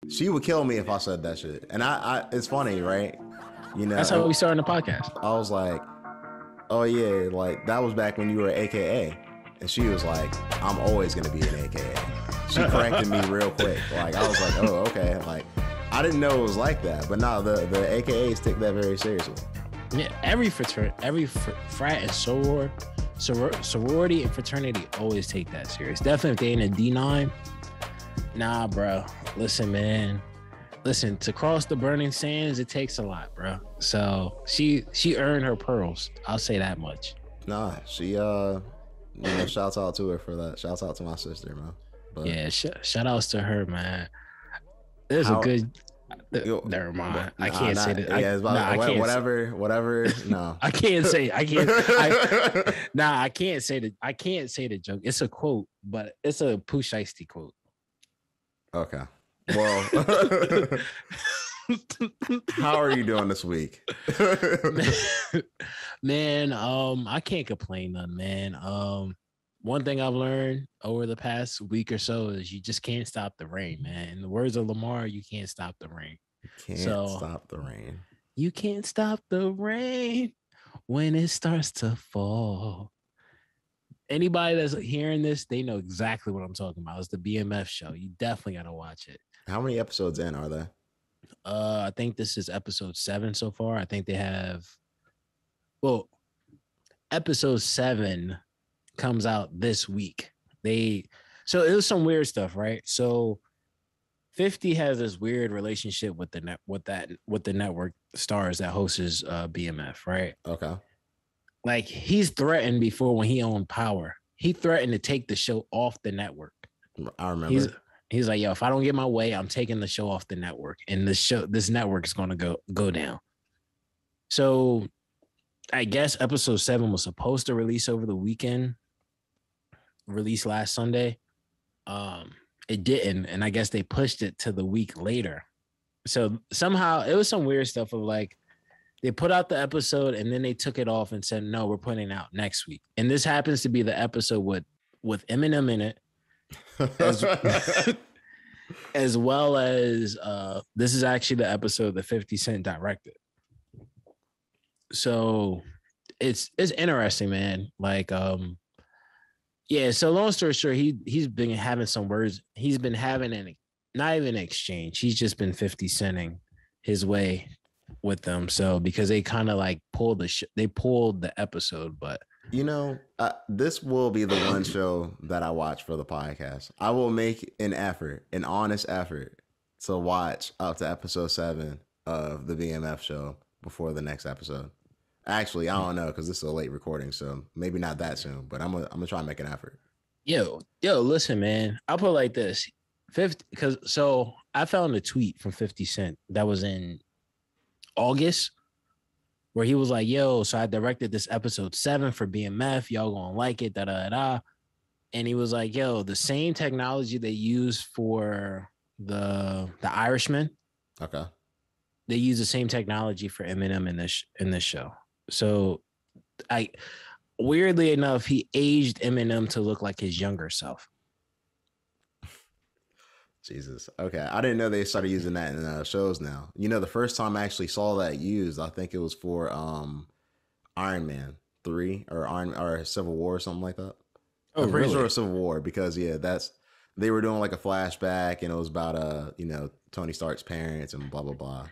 She would kill me if I said that shit. And it's funny, right? You know, That's how we started the podcast. I was like, oh yeah, like that was back when you were AKA. And she was like, I'm always gonna be an AKA. She corrected me real quick. Like I was like, oh, okay. Like I didn't know it was like that. But no, the AKAs take that very seriously. Yeah, every frat and sorority and fraternity always take that serious. Definitely if they in a D9. Nah, bro. Listen, man. Listen, to cross the burning sands, it takes a lot, bro. So she earned her pearls. I'll say that much. Nah, she shouts out to her for that. Shouts out to my sister, man. But yeah, shout outs to her, man. There's a good. Never mind. I can't say that. Yeah, whatever. No, I can't say. I can't say that. I can't say the joke. It's a quote, but it's a Pooh Shiesty quote. Okay. Well, how are you doing this week? Man, I can't complain none, man. One thing I've learned over the past week or so is you just can't stop the rain, man. In the words of Lamar, you can't stop the rain. Stop the rain. You can't stop the rain when it starts to fall. Anybody that's hearing this, they know exactly what I'm talking about. It's the BMF show. You definitely got to watch it. How many episodes in are there? I think this is episode 7 so far. I think they have, episode 7 comes out this week. So it was some weird stuff, right? So 50 has this weird relationship with the network stars that hosts BMF, right? Okay. Like he's threatened before when he owned Power. He threatened to take the show off the network. I remember. He's like, yo, if I don't get my way, I'm taking the show off the network, and this network is going to go down. So I guess episode 7 was supposed to release over the weekend, released last Sunday. It didn't, and I guess they pushed it to the week later. So somehow it was some weird stuff of like they put out the episode and then they took it off and said, no, we're putting it out next week. And this happens to be the episode with Eminem in it. As well as this is actually the episode that 50 Cent directed. So it's interesting, man. Like yeah, so long story short, he's been having some words. He's been having not even an exchange. He's just been 50 centing his way with them. So because they kind of like pulled the episode, but this will be the one show that I watch for the podcast. I will make an honest effort to watch up to episode 7 of the BMF show before the next episode. Actually, I don't know because this is a late recording, so maybe not that soon. But I'm gonna try and make an effort. Yo, listen, man. I'll put it like this: 50. So I found a tweet from 50 Cent that was in August, where he was like, "Yo, so I directed this episode 7 for BMF. Y'all gonna like it, da da da." And he was like, "Yo, the same technology they use for the Irishman, okay, they use the same technology for Eminem in this show." So, weirdly enough, he aged Eminem to look like his younger self. Jesus. Okay. I didn't know they started using that in shows now. The first time I actually saw that used, I think it was for Iron Man 3 or Civil War or something like that. Oh, I'm pretty really? sure Civil War because they were doing like a flashback and it was about Tony Stark's parents and blah blah blah.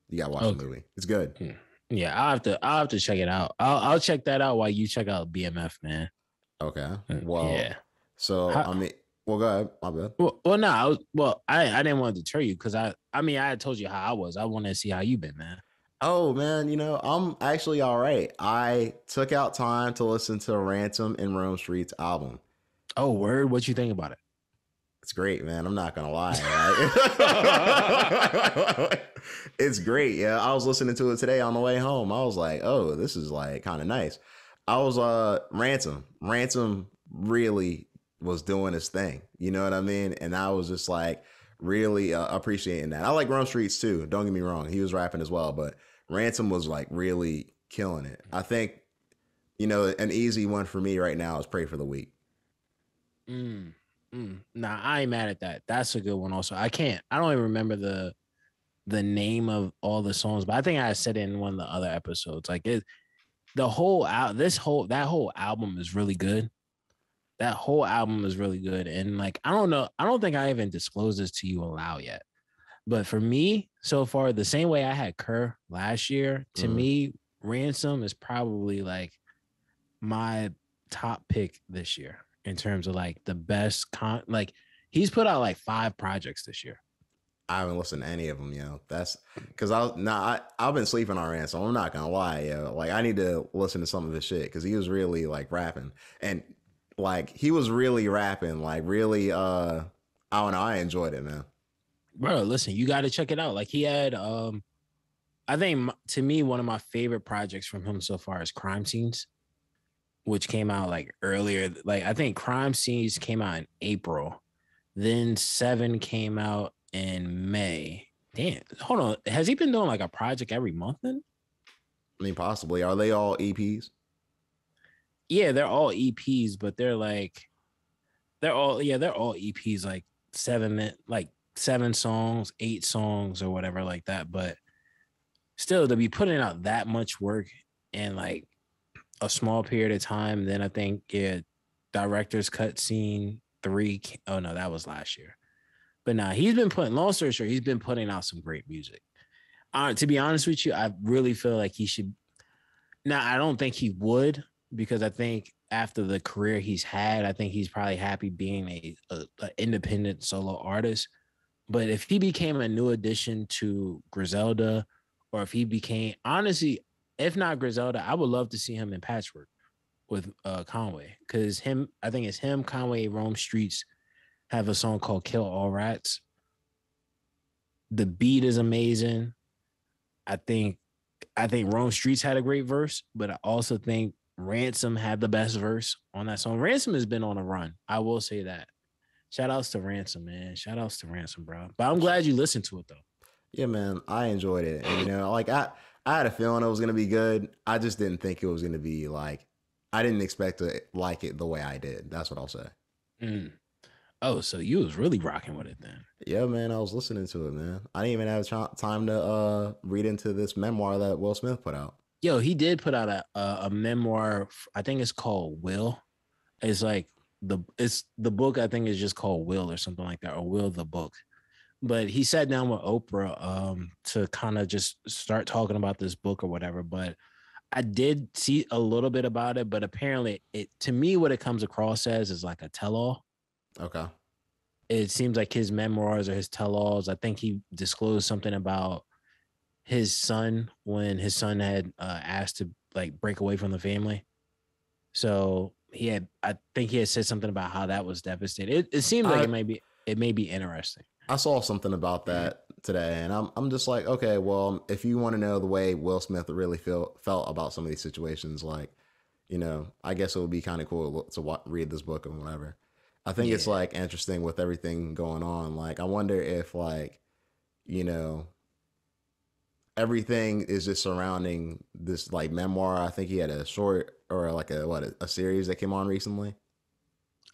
You gotta watch the movie. It's good. Yeah, I'll have to check it out. I'll check that out while you check out BMF, man. Okay. Well, yeah. So well, go ahead. My bad. I didn't want to deter you because I had told you how I was. I wanted to see how you been, man. Oh man, I'm actually all right. I took out time to listen to Ransom and Rome Street's album. Oh, word! What you think about it? It's great, man. I'm not gonna lie. Right? It's great. Yeah, I was listening to it today on the way home. I was like, oh, this is like kind of nice. I was Ransom. Ransom really was doing his thing. You know what I mean? And I was just like really appreciating that. I like Rome Streets too. Don't get me wrong. He was rapping as well, but Ransom was like really killing it. I think, an easy one for me right now is Pray for the Weak. Nah, I ain't mad at that. That's a good one. Also, I don't even remember the name of all the songs, but I think I said it in one of the other episodes. Like the whole out, that whole album is really good. That whole album is really good, and like I don't know, I don't think I even disclosed this to you aloud yet. But for me, so far, the same way I had Kerr last year, to me, Ransom is probably like my top pick this year in terms of like the best like he's put out like 5 projects this year. I haven't listened to any of them, That's because I've been sleeping on Ransom. I'm not gonna lie, Like I need to listen to some of his shit because he was really like rapping and like he was really rapping, like really. I don't know. I enjoyed it, man. Bro, listen, you got to check it out. Like he had, I think to me one of my favorite projects from him so far is Crime Scenes, which came out like earlier. Like I think Crime Scenes came out in April, then 7 came out in May. Damn, hold on. Has he been doing like a project every month then? I mean, possibly. Are they all EPs? Yeah, they're all EPs, but they're all EPs, like 7 songs, 8 songs, or whatever like that. But still, to be putting out that much work in like a small period of time, then I think director's cut scene 3. Oh no, that was last year. But nah, long story short, he's been putting out some great music. To be honest with you, I really feel like he should. Now, I don't think he would, because I think after the career he's had, I think he's probably happy being a independent solo artist. But if he became a new addition to Griselda, or if he became, honestly, if not Griselda, I would love to see him in Patchwork with Conway, because I think it's him, Conway, Rome Streets have a song called Kill All Rats. The beat is amazing. I think Rome Streets had a great verse, but I also think Ransom had the best verse on that song. Ransom has been on a run. I will say that. Shout outs to Ransom, man. Shout outs to Ransom, bro. But I'm glad you listened to it though. Yeah, man. I enjoyed it. And like I had a feeling it was gonna be good. I just didn't think it was gonna be like I didn't expect to like it the way I did. That's what I'll say. Oh, so you was really rocking with it then? Yeah, man. I was listening to it, man. I didn't even have time to read into this memoir that Will Smith put out. Yo, he did put out a memoir. I think it's called Will. It's like the book. I think is just called Will or something like that, or Will the book. But he sat down with Oprah to kind of just start talking about this book or whatever. But I did see a little bit about it, but apparently to me, what it comes across as is like a tell-all. Okay. It seems like his memoirs or his tell-alls. I think he disclosed something about his son when his son had asked to like break away from the family. So I think he had said something about how that was devastating. It seems like it may be interesting. I saw something about that today, and I'm just like, okay, well, if you want to know the way Will Smith really felt about some of these situations, like, I guess it would be kind of cool to read this book and whatever. I think it's like interesting with everything going on. Like, I wonder if like, everything is just surrounding this like memoir. I think he had a short or like a series that came on recently.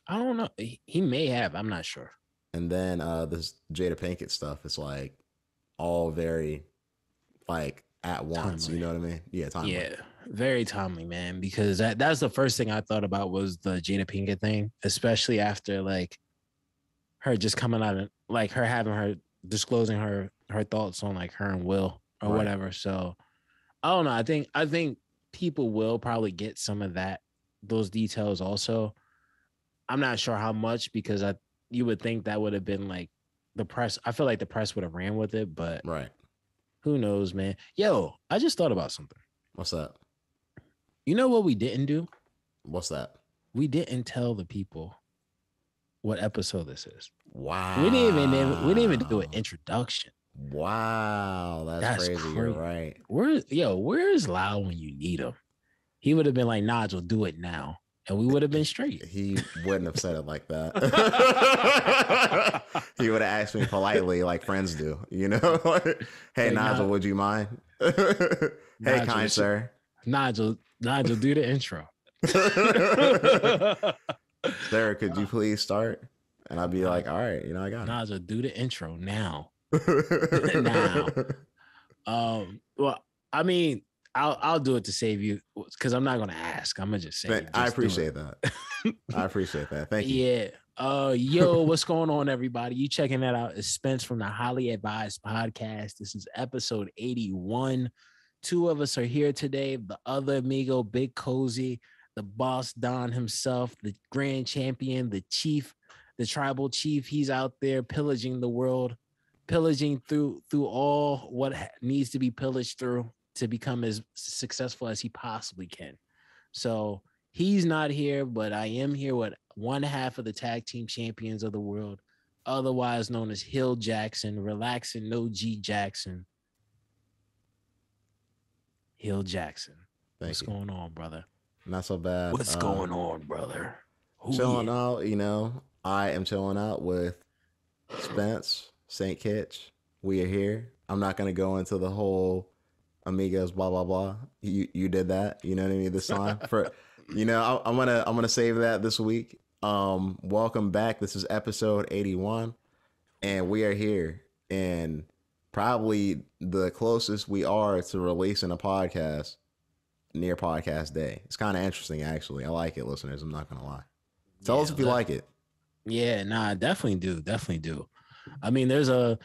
I don't know. He may have. I'm not sure. And then this Jada Pinkett stuff is like all very like at once. Timely. You know what I mean? Yeah, timely. Yeah, very timely, man. Because that's the first thing I thought about was the Jada Pinkett thing, especially after like her just coming out and like her having her disclosing her thoughts on like her and Will or whatever. So I don't know. I think people will probably get some of those details also. I'm not sure how much, because you would think that would have been like the press. I feel like the press would have ran with it, but who knows, man? Yo, I just thought about something. What's that? You know what we didn't do? What's that? We didn't tell the people what episode this is. Wow. We didn't even do an introduction. Wow, that's crazy. You're right. Where's Lau when you need him? He would have been like, Nigel, do it now. And we would have been straight. He wouldn't have said it like that. He would have asked me politely, like friends do, Hey, Nigel, would you mind? Hey, kind sir. Nigel, do the intro. Sir, could you please start? and I'd be like, all right, I got Nah, so do the intro now. it. Now. Well, I mean, I'll do it to save you because I'm not gonna ask. I'm gonna just say. I appreciate that. I appreciate that. Thank you. Yeah. Yo, what's going on, everybody? You checking that out? It's Spence from the Highly Advised Podcast. This is episode 81. Two of us are here today. The other amigo, Big Cozy, the boss Don himself, the grand champion, the chief, the tribal chief. He's out there pillaging the world, pillaging through all what needs to be pillaged through to become as successful as he possibly can. So he's not here, but I am here with one half of the tag team champions of the world, otherwise known as Hill Jackson, relaxing no G Jackson. Hill Jackson. What's going on, brother? Not so bad. What's going on, brother? Chilling out, I am chilling out with Spence, St. Kitch. We are here. I'm not going to go into the whole amigos, blah, blah, blah. You did that, you know what I mean, this time. I'm gonna save that this week. Welcome back. This is episode 81, and we are here. And probably the closest we are to releasing a podcast near podcast day. It's kind of interesting, actually. I like it, listeners. I'm not gonna lie. Tell us if you like it. Yeah, nah, definitely do. I mean, there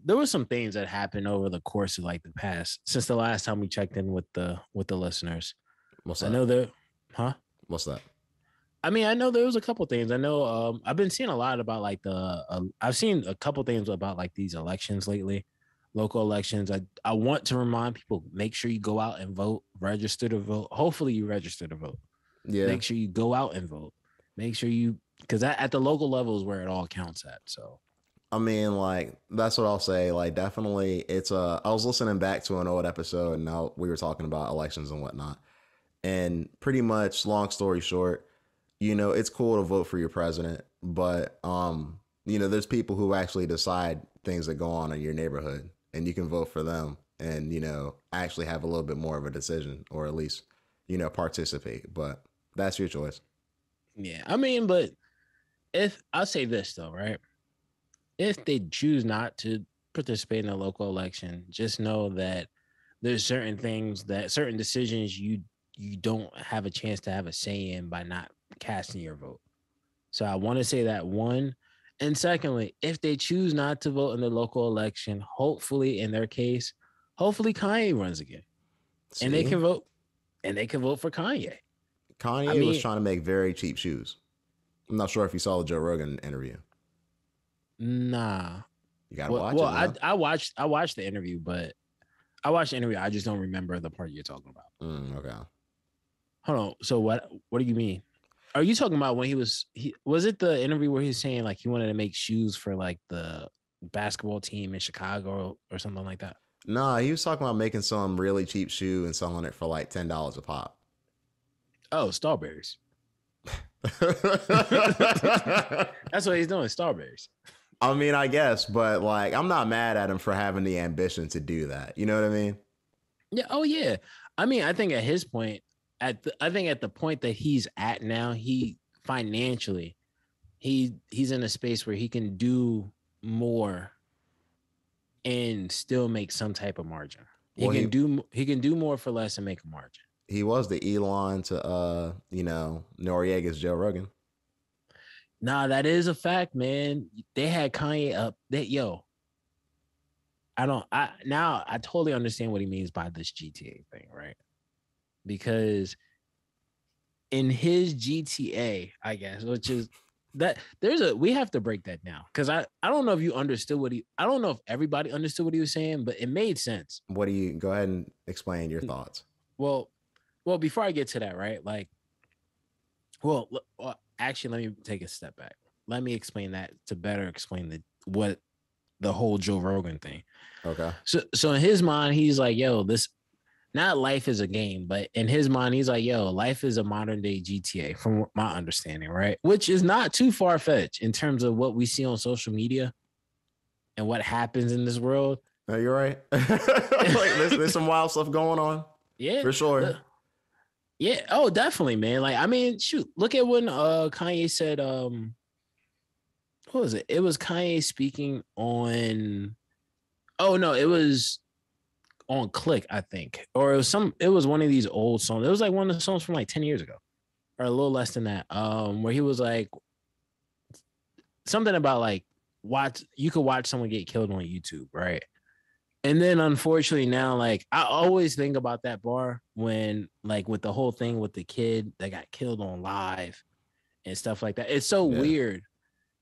were some things that happened over the course of like the past since the last time we checked in with the listeners. What's that? I know there, What's that? I mean, I know there was a couple things. I know I've been seeing a lot about like I've seen a couple things about like these elections lately, local elections. I want to remind people, make sure you go out and vote, register to vote. Hopefully you register to vote. Yeah. Make sure you go out and vote. Make sure because at the local level is where it all counts at. So, I mean, like, that's what I'll say. Like, definitely I was listening back to an old episode and now we were talking about elections and whatnot. And pretty much, long story short, it's cool to vote for your president, but, there's people who actually decide things that go on in your neighborhood, and you can vote for them and, actually have a little bit more of a decision, or at least, participate. But that's your choice. Yeah. I mean, but I'll say this, though, right? If they choose not to participate in a local election, just know that there's certain decisions you don't have a chance to have a say in by not casting your vote. So I want to say that, one. And secondly, if they choose not to vote in the local election, hopefully in their case, Kanye runs again. See? And they can vote for Kanye. Kanye was trying to make very cheap shoes. I'm not sure if you saw the Joe Rogan interview. Nah. You gotta watch it. Well, I watched the interview, but I just don't remember the part you're talking about. Okay. Hold on. So what do you mean? Are you talking about when was it the interview where he was saying like he wanted to make shoes for like the basketball team in Chicago or something like that? Nah, he was talking about making some really cheap shoe and selling it for like $10 a pop. Oh, Starberries. That's what he's doing, Starberries. I mean, I guess, but like, I'm not mad at him for having the ambition to do that. You know what I mean? Yeah. Oh, yeah. I mean, I think at his point, at the point that he's at now, he financially, he's in a space where he can do more and still make some type of margin. He can do more for less and make a margin. He was the Elon to Noriega's Joe Rogan. Nah, that is a fact, man. They had Kanye up. I totally understand what he means by this GTA thing, right? Because in his GTA, I guess, which is that we have to break that down, because I don't know if you understood I don't know if everybody understood what he was saying, but it made sense. Go ahead and explain your thoughts. Well, before I get to that, right? Like, actually, let me take a step back. Let me explain that to better explain what the whole Joe Rogan thing. Okay. So in his mind, he's like, yo, this not life is a game, but in his mind, he's like, yo, life is a modern day GTA, from my understanding, right? Which is not too far fetched in terms of what we see on social media and what happens in this world. No, you're right. Like, there's some wild stuff going on. Yeah, for sure. Yeah. Oh, definitely, man. Like, I mean, shoot, look at when Kanye said, what was it? It was Kanye speaking on. Oh no, it was on Click, I think, or it was some. It was one of these old songs. It was like one of the songs from like 10 years ago, or a little less than that. Where he was like something about like you could watch someone get killed on YouTube, right? And then unfortunately now, like I always think about that bar when like with the whole thing with the kid that got killed on live and stuff like that. It's so Yeah. weird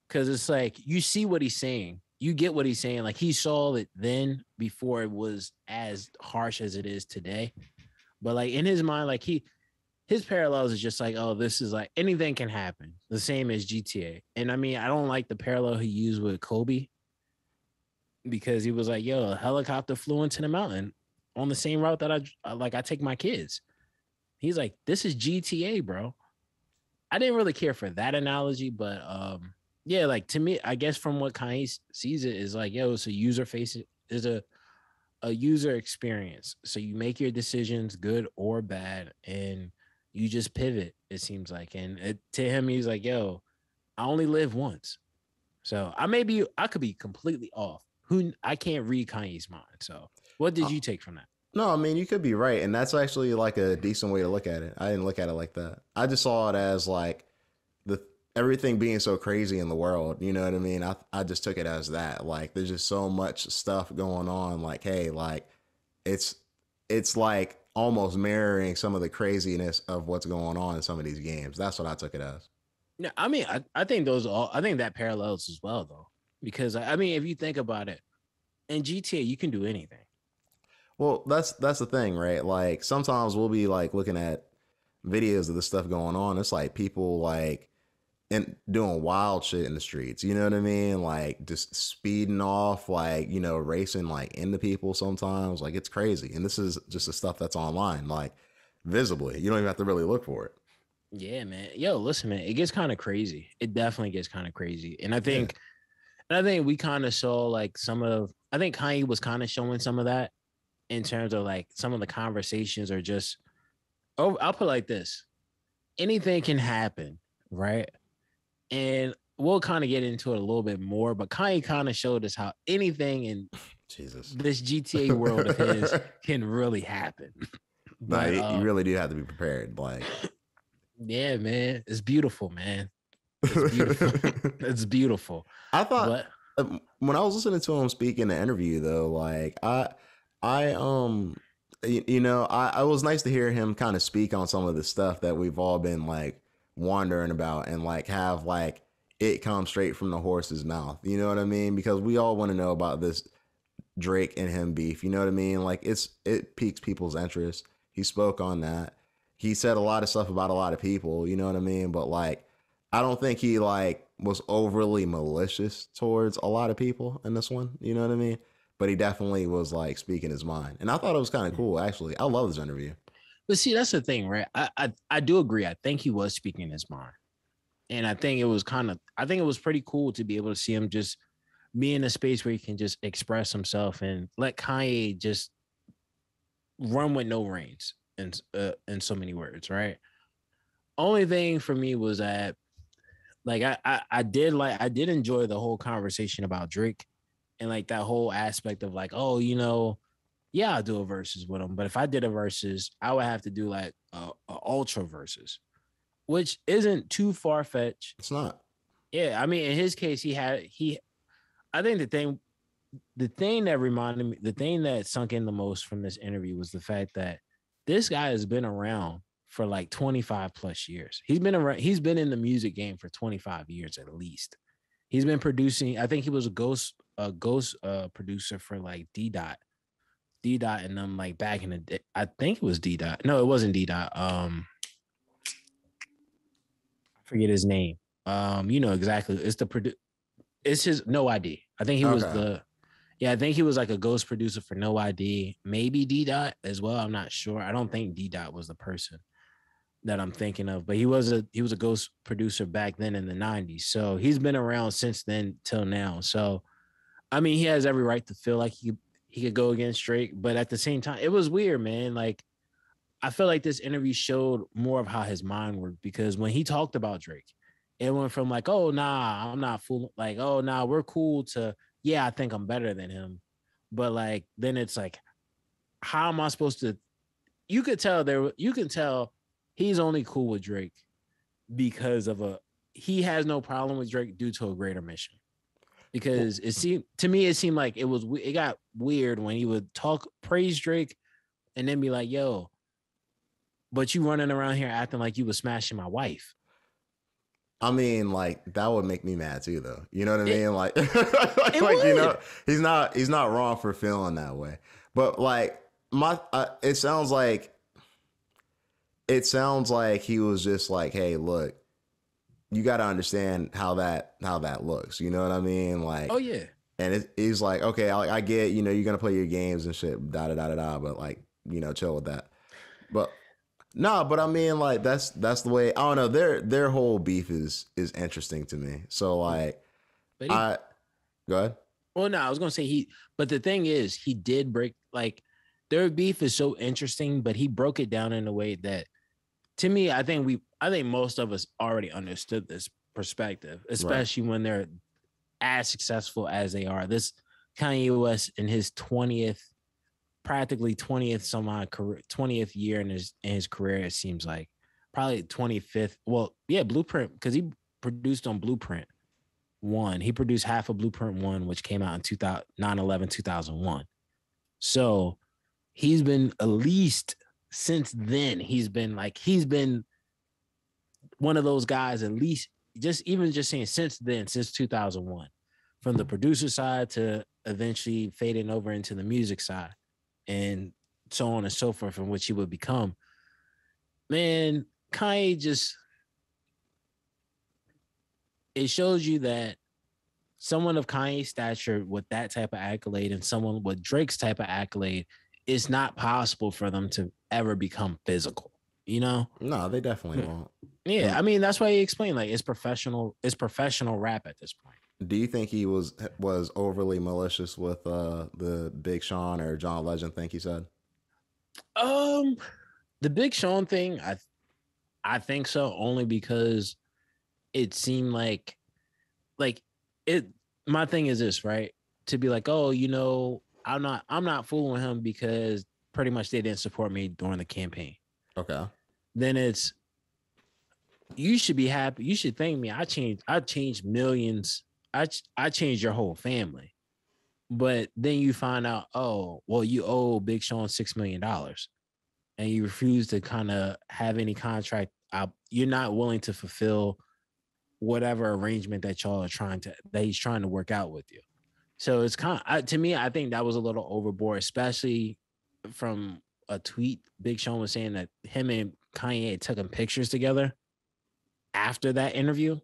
because it's like you see what he's saying. You get what he's saying. Like he saw it then before it was as harsh as it is today. But like in his mind, like his parallels is just like, oh, this is like anything can happen. The same as GTA. And I mean, I don't like the parallel he used with Kobe because he was like, yo, a helicopter flew into the mountain on the same route that I take my kids. He's like, this is GTA, bro. I didn't really care for that analogy, but yeah, like to me, I guess from what Kanye sees it is like, yo, it's a user face, is a user experience. So you make your decisions, good or bad, and you just pivot. It seems like, and to him, he's like, yo, I only live once, so I could be completely off. I can't read Kanye's mind. So what did you take from that? No, I mean, you could be right. And that's actually like a decent way to look at it. I didn't look at it like that. I just saw it as like the everything being so crazy in the world. You know what I mean? I just took it as that. Like there's just so much stuff going on. Like, hey, like it's like almost mirroring some of the craziness of what's going on in some of these games. That's what I took it as. Yeah, I mean, I think I think that parallels as well though. Because I mean, if you think about it, in GTA you can do anything. Well, that's the thing, right? Like sometimes we'll be like looking at videos of the stuff going on. It's like people like and doing wild shit in the streets. You know what I mean? Like just speeding off, like, you know, racing like into people sometimes. Like it's crazy. And this is just the stuff that's online, like visibly. You don't even have to really look for it. Yeah, man. Yo, listen, man, it gets kind of crazy. It definitely gets kind of crazy. Yeah. And I think we kind of saw like I think Kanye was kind of showing some of that in terms of like some of the conversations are just, oh, I'll put it like this. Anything can happen, right? And we'll kind of get into it a little bit more, but Kanye kind of showed us how anything in Jesus. this GTA world of his can really happen. No, But you really do have to be prepared. Like, yeah, man, it's beautiful, man. It's beautiful. It's beautiful. I thought But when I was listening to him speak in the interview, though, like I you know, I was nice to hear him kind of speak on some of the stuff that we've all been like wondering about and like have like it come straight from the horse's mouth. You know what I mean? Because we all want to know about this Drake and him beef. You know what I mean? Like it piques people's interest. He spoke on that. He said a lot of stuff about a lot of people. You know what I mean? But like, I don't think he like was overly malicious towards a lot of people in this one. You know what I mean? But he definitely was like speaking his mind, and I thought it was kind of cool. Actually, I love this interview. but see, that's the thing, right? I do agree. I think he was speaking his mind. And I think it was pretty cool to be able to see him just be in a space where he can just express himself and let Kanye just run with no reins in so many words, right? Only thing for me was that like I did enjoy the whole conversation about Drake and like that whole aspect of like, oh, you know, yeah, I'll do a versus with him. But if I did a versus, I would have to do like a ultra versus, which isn't too far fetched. It's not. Yeah, I mean, in his case, I think the thing that reminded me, the thing that sunk in the most from this interview was the fact that this guy has been around for like 25 plus years. He's been around, he's been in the music game for 25 years at least. He's been producing, I think he was a ghost producer for like D Dot and them like back in the day. I think it was D Dot. No, it wasn't D Dot. I forget his name. You know exactly. It's his No ID. I think he was Okay. I think he was like a ghost producer for No ID, maybe D Dot as well. I'm not sure. I don't think D Dot was the person that I'm thinking of, but he was a ghost producer back then in the 90s. So he's been around since then till now. So I mean, he has every right to feel like he could go against Drake, but at the same time, it was weird, man. Like I feel like this interview showed more of how his mind worked because when he talked about Drake, It went from like, oh nah, I'm not fooling, like, oh nah, we're cool, to yeah, I think I'm better than him. But like then it's like, how am I supposed to, you can tell he's only cool with Drake because of he has no problem with Drake due to a greater mission. Because it seemed to me, it seemed like it got weird when he would praise Drake and then be like, yo, but you running around here acting like you was smashing my wife. I mean, like that would make me mad too, though. You know what I mean? Like, he's not wrong for feeling that way. But like it sounds like he was just like, hey, look, you got to understand how that looks. You know what I mean? Like, oh yeah. And he's like, okay, I get, you're gonna play your games and shit, but like, chill with that. But no, but I mean, like that's the way. I don't know. Their whole beef is interesting to me. So like, go ahead. Well, no, I was gonna say but the thing is, he did break, like, their beef is so interesting, but he broke it down in a way that, to me, I think most of us already understood this perspective, especially when they're as successful as they are. This Kanye West in his 20th year in his career, it seems like probably 25th. Well, yeah, Blueprint, because he produced on Blueprint 1. He produced half of Blueprint 1, which came out in 2001. So he's been, at least since then, he's been one of those guys, at least just saying since then, since 2001, from the producer side to eventually fading over into the music side and so on and so forth, from which he would become. Man, Kanye just, it shows you that someone of Kanye's stature with that type of accolade and someone with Drake's type of accolade, it's not possible for them to ever become physical, No, they definitely won't. Yeah, I mean, that's why he explained, like, it's professional rap at this point. Do you think he was overly malicious with the Big Sean or John Legend thing he said? The Big Sean thing, I think so, only because it seemed like it. My thing is this, right? To be like, oh, I'm not fooling with him because pretty much they didn't support me during the campaign. Okay. Then it's, you should be happy. You should thank me. I changed millions. I changed your whole family. But then you find out, oh, well, you owe Big Sean $6 million and you refuse to kind of have any contract. You're not willing to fulfill whatever arrangement that he's trying to work out with you. So it's to me, I think that was a little overboard, especially from a tweet. Big Sean was saying that him and Kanye had taken pictures together after that interview.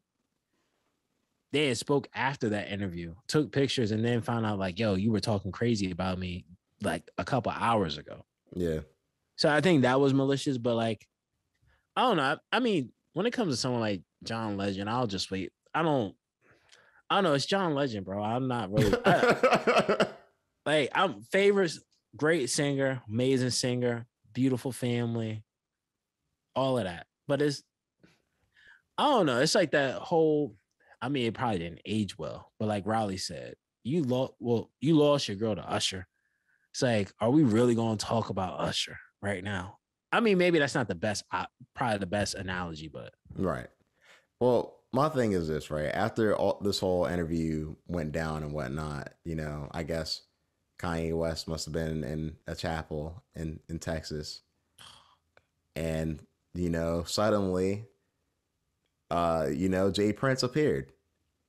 They had spoke after that interview, took pictures, and then found out like, yo, you were talking crazy about me like a couple hours ago. Yeah. So I think that was malicious, but like, I don't know. I mean, when it comes to someone like John Legend, I'll just wait. I don't know. It's John Legend, bro. I'm not really I'm favorites, great singer, amazing singer, beautiful family, all of that. But I don't know. It's like that whole, I mean, it probably didn't age well, but like Riley said, you lost your girl to Usher. It's like, are we really going to talk about Usher right now? I mean, maybe that's not the best, probably the best analogy, but. Right. Well, my thing is this, right? After this whole interview went down and whatnot, I guess Kanye West must have been in a chapel in Texas. And, suddenly, Jay Prince appeared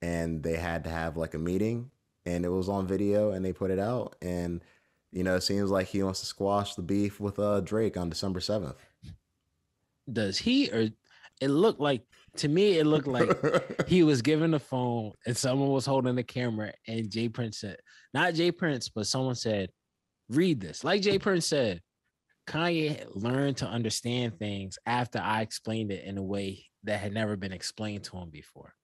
and they had to have like a meeting and it was on video and they put it out. And, it seems like he wants to squash the beef with Drake on December 7th. Does he, or it looked like, to me, it looked like he was given the phone and someone was holding the camera and Jay Prince said, not Jay Prince, but someone said, read this. Like Jay Prince said, Kanye learned to understand things after I explained it in a way that had never been explained to him before.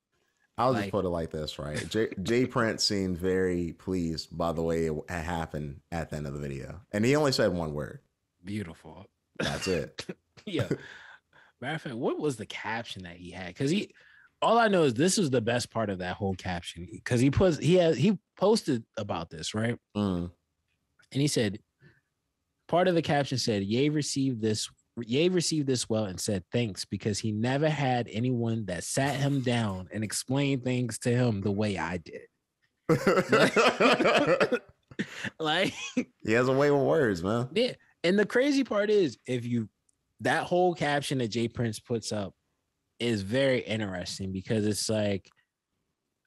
I'll just put it like this, right? Jay Prince seemed very pleased by the way it happened at the end of the video. And he only said one word. Beautiful. That's it. Yeah. Matter of fact, what was the caption that he had? Because All I know is this was the best part of that whole caption because he posted about this, right? Mm. And he said, part of the caption said, Ye received this well and said thanks because he never had anyone that sat him down and explained things to him the way I did. Like he has a way with words, man. Yeah. And the crazy part is that whole caption that Jay Prince puts up is very interesting because it's like,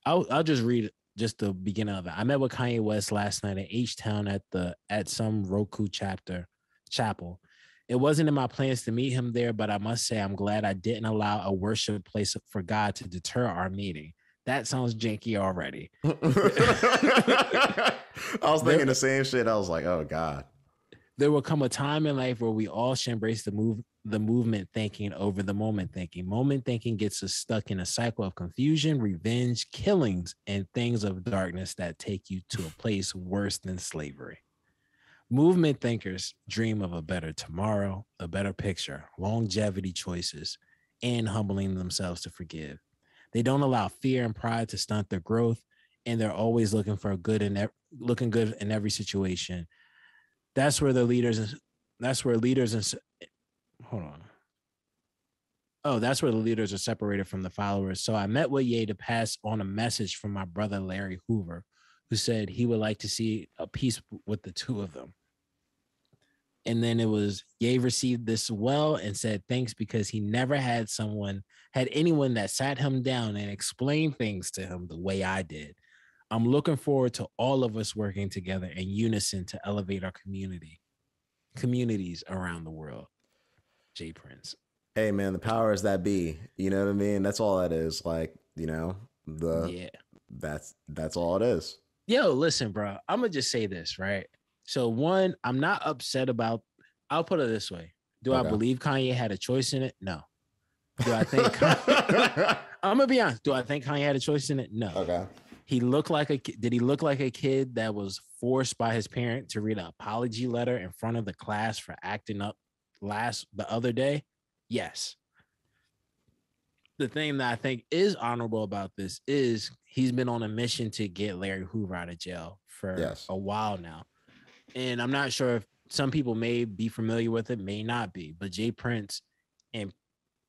I'll just read just the beginning of it. I met with Kanye West last night at H-Town at some Roku chapel. It wasn't in my plans to meet him there, but I must say I'm glad I didn't allow a worship place for God to deter our meeting. That sounds janky already. I was thinking the same shit. I was like, oh God. There will come a time in life where we all should embrace the movement thinking over the moment thinking. Moment thinking gets us stuck in a cycle of confusion, revenge, killings, and things of darkness that take you to a place worse than slavery. Movement thinkers dream of a better tomorrow, a better picture, longevity choices, and humbling themselves to forgive. They don't allow fear and pride to stunt their growth, and they're always looking for looking good in every situation. That's where leaders and that's where the leaders are separated from the followers. So I met with Ye to pass on a message from my brother Larry Hoover, who said he would like to see a peace with the two of them. And then it was Ye received this well and said thanks because he never had anyone that sat him down and explained things to him the way I did. I'm looking forward to all of us working together in unison to elevate our communities around the world. Jay Prince. Hey man, the powers that be. You know what I mean? That's all that is. Like, you know, that's all it is. Yo, listen, bro. I'm gonna just say this, right? So one, I'm not upset about. I'll put it this way: do I believe Kanye had a choice in it? No. Do I think? I'm gonna be honest. Do I think Kanye had a choice in it? No. Okay. Did he look like a kid that was forced by his parent to read an apology letter in front of the class for acting up the other day? Yes. The thing that I think is honorable about this is he's been on a mission to get Larry Hoover out of jail for a while now. And I'm not sure if some people may be familiar with it, may not be, but Jay Prince and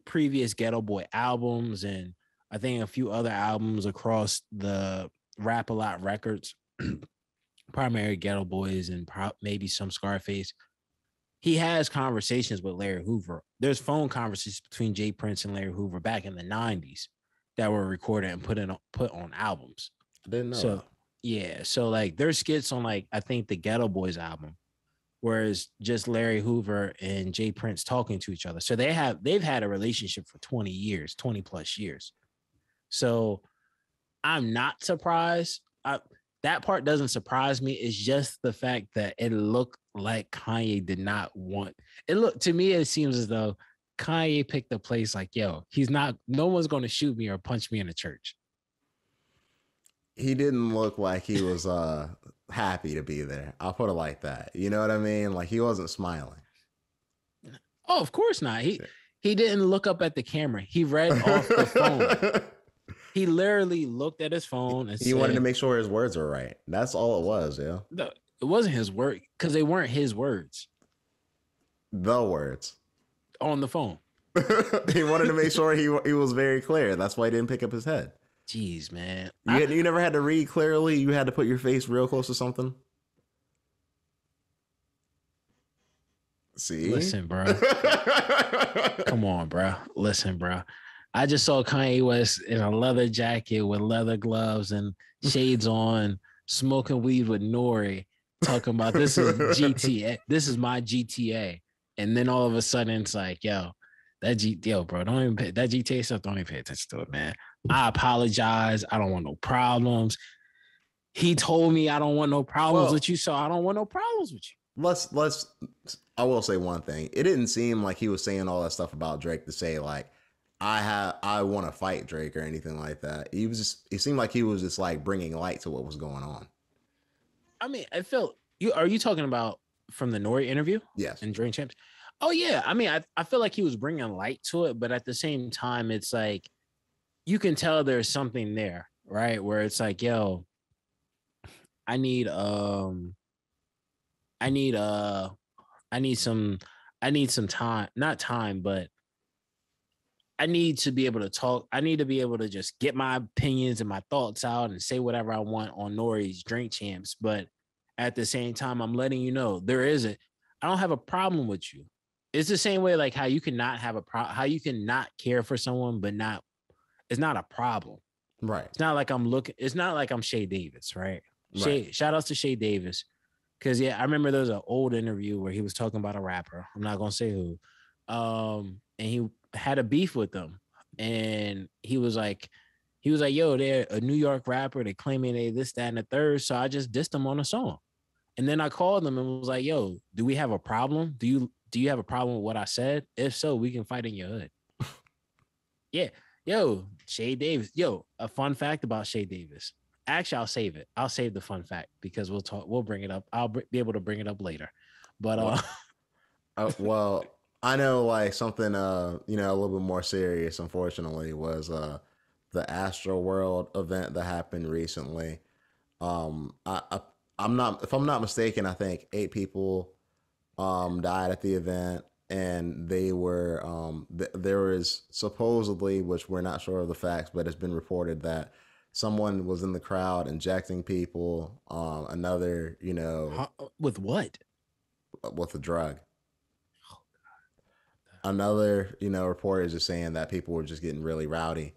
previous Ghetto Boy albums and I think a few other albums across the Rap A Lot records, primary Ghetto Boys and maybe some Scarface. He has conversations with Larry Hoover. There's phone conversations between Jay Prince and Larry Hoover back in the 90s that were recorded and put on albums. I didn't know. So yeah, so like there's skits on like I think the Ghetto Boys album, whereas just Larry Hoover and Jay Prince talking to each other. So they've had a relationship for 20 plus years. So I'm not surprised. That part doesn't surprise me. It's just the fact that it looked like Kanye did not want it. To me, it seems as though Kanye picked a place like, yo, no one's going to shoot me or punch me in a church. He didn't look like he was happy to be there. I'll put it like that. You know what I mean? Like he wasn't smiling. Oh, of course not. He didn't look up at the camera. He read off the phone. He literally looked at his phone and he wanted to make sure his words were right. That's all it was, yeah. No, it wasn't his word because they weren't his words. The words. On the phone. He wanted to make sure he was very clear. That's why he didn't pick up his head. Jeez, man. You never had to read clearly? You had to put your face real close to something? See? Listen, bro. Come on, bro. Listen, bro. I just saw Kanye West in a leather jacket with leather gloves and shades on, smoking weed with Nori, talking about this is GTA. This is my GTA. And then all of a sudden it's like, yo, bro, don't even pay that GTA stuff. Don't even pay attention to it, man. I apologize. I don't want no problems. He told me I don't want no problems with you, so I don't want no problems with you. I will say one thing. It didn't seem like he was saying all that stuff about Drake to say like, I want to fight Drake or anything like that. It seemed like he was just like bringing light to what was going on. I mean, I felt are you talking about from the Nori interview? Yes. And Drink Champs? Oh yeah. I mean, I feel like he was bringing light to it, but at the same time, it's like, you can tell there's something there, right? Where it's like, yo, I need I need I need some I need some time, not time, but I need to be able to talk. I need to be able to just get my opinions and my thoughts out and say whatever I want on Nori's Drink Champs. But at the same time, I'm letting you know I don't have a problem with you. It's the same way like how you cannot have how you can not care for someone, but it's not a problem. Right. It's not like I'm Shay Davis, right? Right. Shout outs to Shay Davis. Cause yeah, I remember there was an old interview where he was talking about a rapper. I'm not gonna say who. And he had a beef with them. And he was like, yo, they're a New York rapper. They claiming they this, that, and the third. So I just dissed them on a song. And then I called them and was like, yo, do we have a problem? Do you have a problem with what I said? If so, we can fight in your hood. Yeah. Yo, Shay Davis. Yo, a fun fact about Shay Davis. Actually, I'll save it. I'll save the fun fact because we'll bring it up. I'll be able to bring it up later. But well, I know like something a little bit more serious, unfortunately, was the Astroworld event that happened recently. I'm not, if I'm not mistaken, I think 8 people died at the event, and they were there was supposedly, which we're not sure of the facts, but it's been reported that someone was in the crowd injecting people. Another, with what? With a drug. Another, report is just saying that people were just getting really rowdy,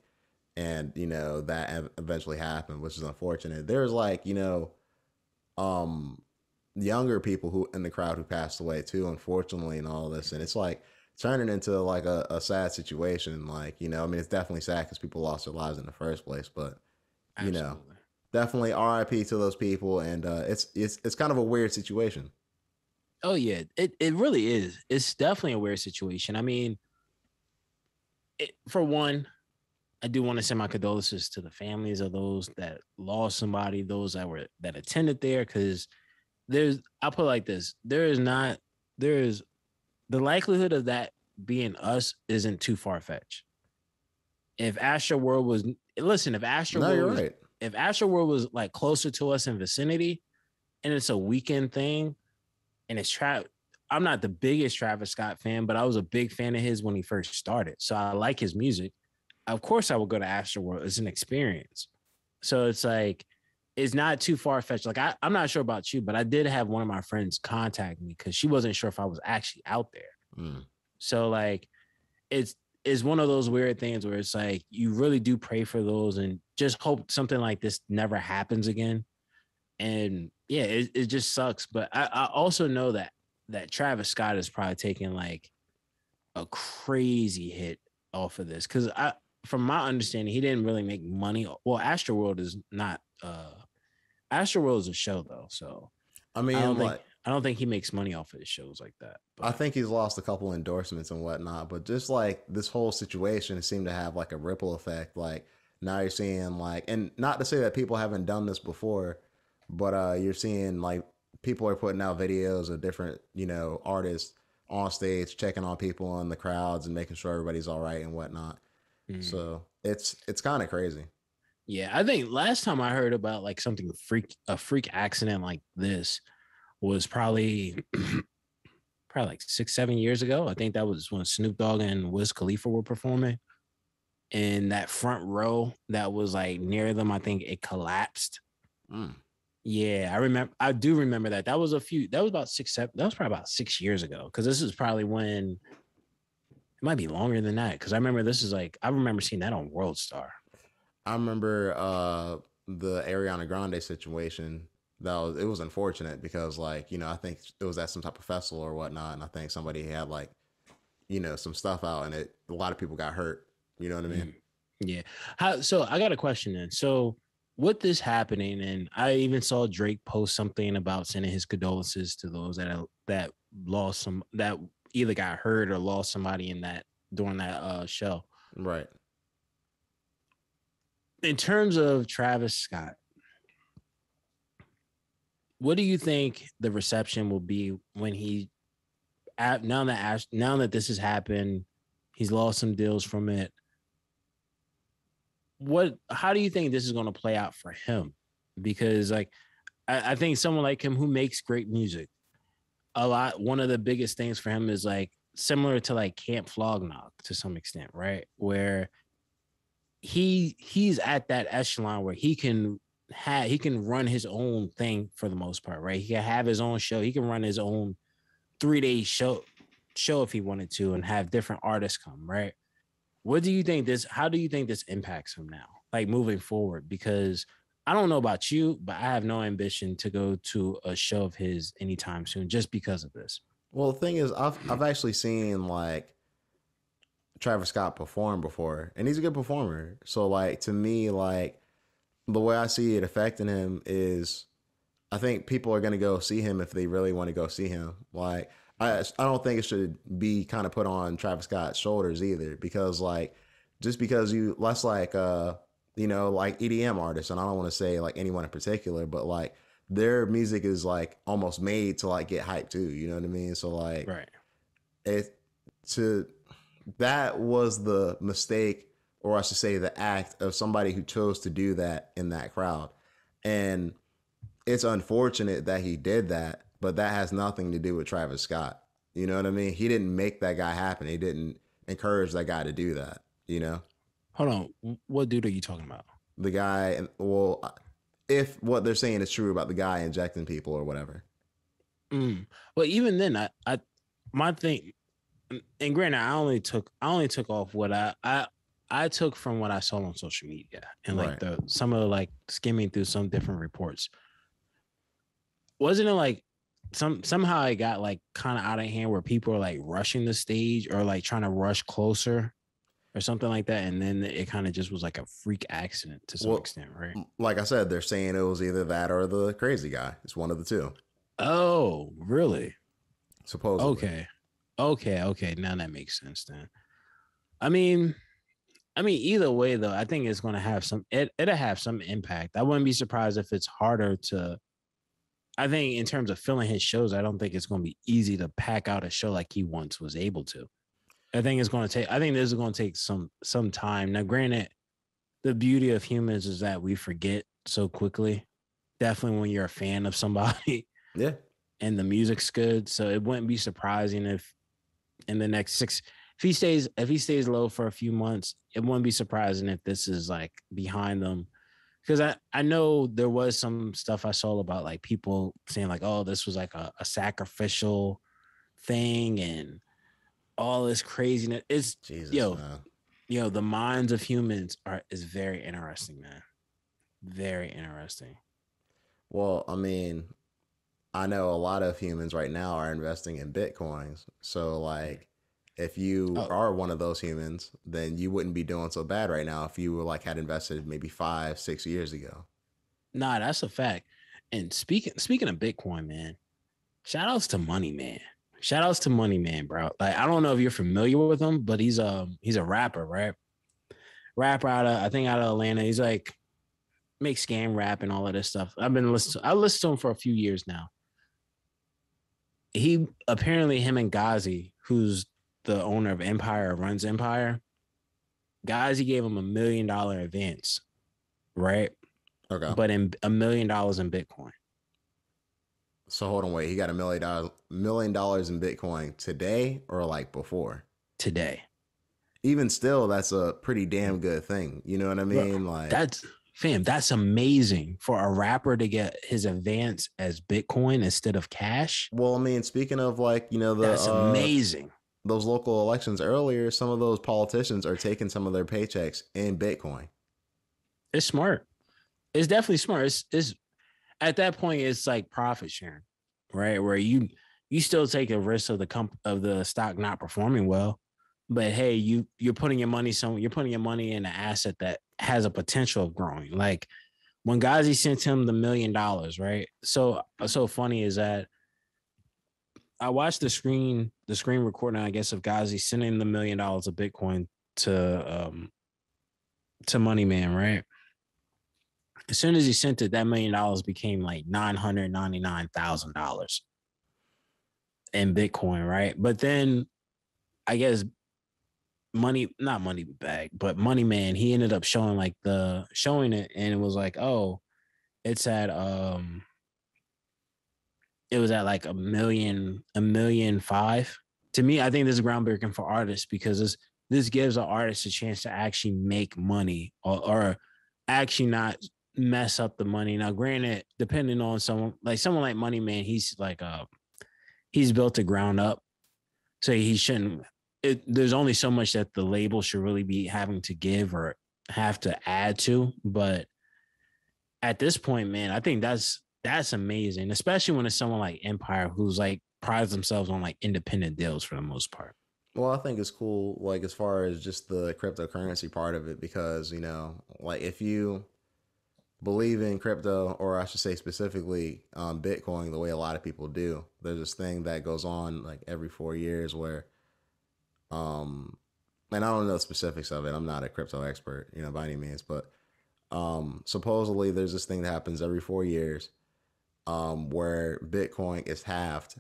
and that eventually happened, which is unfortunate. There's like younger people who in the crowd who passed away too, unfortunately, and all this, and it's like turning into like a sad situation. Like I mean, it's definitely sad because people lost their lives in the first place, but Absolutely. Definitely RIP to those people, and it's kind of a weird situation. Oh yeah, it really is. It's definitely a weird situation. I mean, for one, I do want to send my condolences to the families of those that lost somebody, those that attended there, because I'll put it like this: there is the likelihood of that being us isn't too far fetched. If Astroworld was Right. If Astroworld was like closer to us in vicinity, and it's a weekend thing, and I'm not the biggest Travis Scott fan, but I was a big fan of his when he first started. So I like his music. Of course, I would go to Astroworld. It's an experience. So it's like, it's not too far fetched. Like I'm not sure about you, but I did have one of my friends contact me because she wasn't sure if I was actually out there. So like, it's one of those weird things where it's like you really do pray for those and just hope something like this never happens again. And yeah, it just sucks. But I also know that Travis Scott is probably taking like a crazy hit off of this because from my understanding, he didn't really make money. Well, Astroworld is not. Astroworld is a show though, so I mean, I don't think he makes money off of his shows like that. But I think he's lost a couple endorsements and whatnot. But just like this whole situation seemed to have like a ripple effect. Like now you're seeing like, and not to say that people haven't done this before, but you're seeing like people are putting out videos of different artists on stage checking on people in the crowds and making sure everybody's all right and whatnot. So it's kind of crazy. Yeah, I think last time I heard about like a freak accident like this was probably like 6-7 years ago. I think that was when Snoop Dogg and Wiz Khalifa were performing, and that front row that was like near them, I think it collapsed. Yeah, I do remember that. That was about 6-7. That was probably about 6 years ago. Because this is probably when it might be longer than that. Because I remember seeing that on World Star. I remember the Ariana Grande situation. It was unfortunate because I think it was at some type of festival or whatnot, and I think somebody had like some stuff out, and a lot of people got hurt. You know what I mean? Yeah. So I got a question then. So with this happening, and I even saw Drake post something about sending his condolences to those that lost that either got hurt or lost somebody during that show. Right. In terms of Travis Scott, what do you think the reception will be when now that this has happened, he's lost some deals from it? how do you think this is going to play out for him? Because like, I think someone like him who makes great music, one of the biggest things for him is like similar to like Camp Flognock to some extent, right? Where he's at that echelon where he can run his own thing for the most part, right? He can have his own show. He can run his own 3-day show if he wanted to and have different artists come, right? How do you think this impacts him now, like moving forward? Because I don't know about you, but I have no ambition to go to a show of his anytime soon just because of this. Well, the thing is, I've actually seen like Travis Scott perform before, and he's a good performer. So like to me, like the way I see it affecting him is, I think people are gonna go see him if they really want to go see him. Like I don't think it should be kind of put on Travis Scott's shoulders either, because like just because let's like like EDM artists, and I don't want to say like anyone in particular, but like their music is like almost made to like get hyped too. You know what I mean? So like, right, that was the mistake, or I should say the act of somebody who chose to do that in that crowd. And it's unfortunate that he did that, but that has nothing to do with Travis Scott. You know what I mean? He didn't make that guy happen. He didn't encourage that guy to do that, you know? Hold on. What dude are you talking about? The guy, well, if what they're saying is true about the guy injecting people or whatever. Well, even then, my thing, and granted, I only took off what I took from what I saw on social media and like Right. some of the like skimming through some different reports. Wasn't it like somehow it got like kind of out of hand where people are like rushing the stage or like trying to rush closer or something like that, and then it kind of just was like a freak accident to some extent, right? Like I said, they're saying it was either that or the crazy guy. It's one of the two. Oh, really? Supposedly. Okay. Now that makes sense then. I mean, either way though, I think it's going to have it'll have some impact. I wouldn't be surprised if it's harder to. I think in terms of filling his shows, I don't think it's going to be easy to pack out a show like he once was able to. I think this is going to take some time. Now, granted, the beauty of humans is that we forget so quickly. Definitely when you're a fan of somebody. Yeah. And the music's good. So it wouldn't be surprising if in the next if he stays low for a few months, it wouldn't be surprising if this is like behind them. Because I know there was some stuff I saw about like people saying like, oh, this was like a sacrificial thing and all this craziness. It's Jesus, man. The minds of humans is very interesting, man. Very interesting. Well, I mean, I know a lot of humans right now are investing in Bitcoins. So like if you are one of those humans, then you wouldn't be doing so bad right now if you were like had invested maybe 5-6 years ago. Nah, that's a fact. And speaking of Bitcoin, man, shout outs to Money Man. Shout outs to Money Man, bro. Like I don't know if you're familiar with him, but he's a rapper, right? Rapper out of Atlanta. He's like makes scam rap and all of this stuff. I listened to him for a few years now. He apparently him and Ghazi, who's the owner of Empire, runs Empire. Ghazi gave him $1 million advance, right? Okay. But in $1 million in Bitcoin. So hold on, wait. He got $1 million in Bitcoin today or like before? Today. Even still, that's a pretty damn good thing. You know what I mean? Like that's amazing for a rapper to get his advance as Bitcoin instead of cash. Well, I mean, speaking of like, that's amazing. Those local elections earlier, some of those politicians are taking some of their paychecks in Bitcoin. It's smart. It's definitely smart. It's at that point, it's like profit sharing, right? Where you still take a risk of the stock not performing well, but hey, you're putting your money you're putting your money in an asset that has a potential of growing. Like when Ghazi sent him the $1 million, right? So funny is that I watched the screen recording, I guess, of Ghazi sending the $1 million of Bitcoin to Money Man, right? As soon as he sent it, that $1 million became like $999,000 in Bitcoin, right? But then I guess not Money Bag, but Money Man. He ended up showing showing it, and it was like, oh, it's at it was at like a million five. To me, I think this is groundbreaking for artists because this gives an artist a chance to actually make money or actually not mess up the money. Now, granted, depending on someone like Money Man, he's built the ground up, so he shouldn't. There's only so much that the label should really be having to give or have to add to. But at this point, man, I think that's amazing, especially when it's someone like Empire who's like prides themselves on like independent deals for the most part. Well, I think it's cool, like as far as just the cryptocurrency part of it, because like if you believe in crypto, or I should say specifically Bitcoin, the way a lot of people do, there's this thing that goes on like every 4 years where, and I don't know the specifics of it. I'm not a crypto expert, by any means, but supposedly there's this thing that happens every 4 years, where Bitcoin is halved,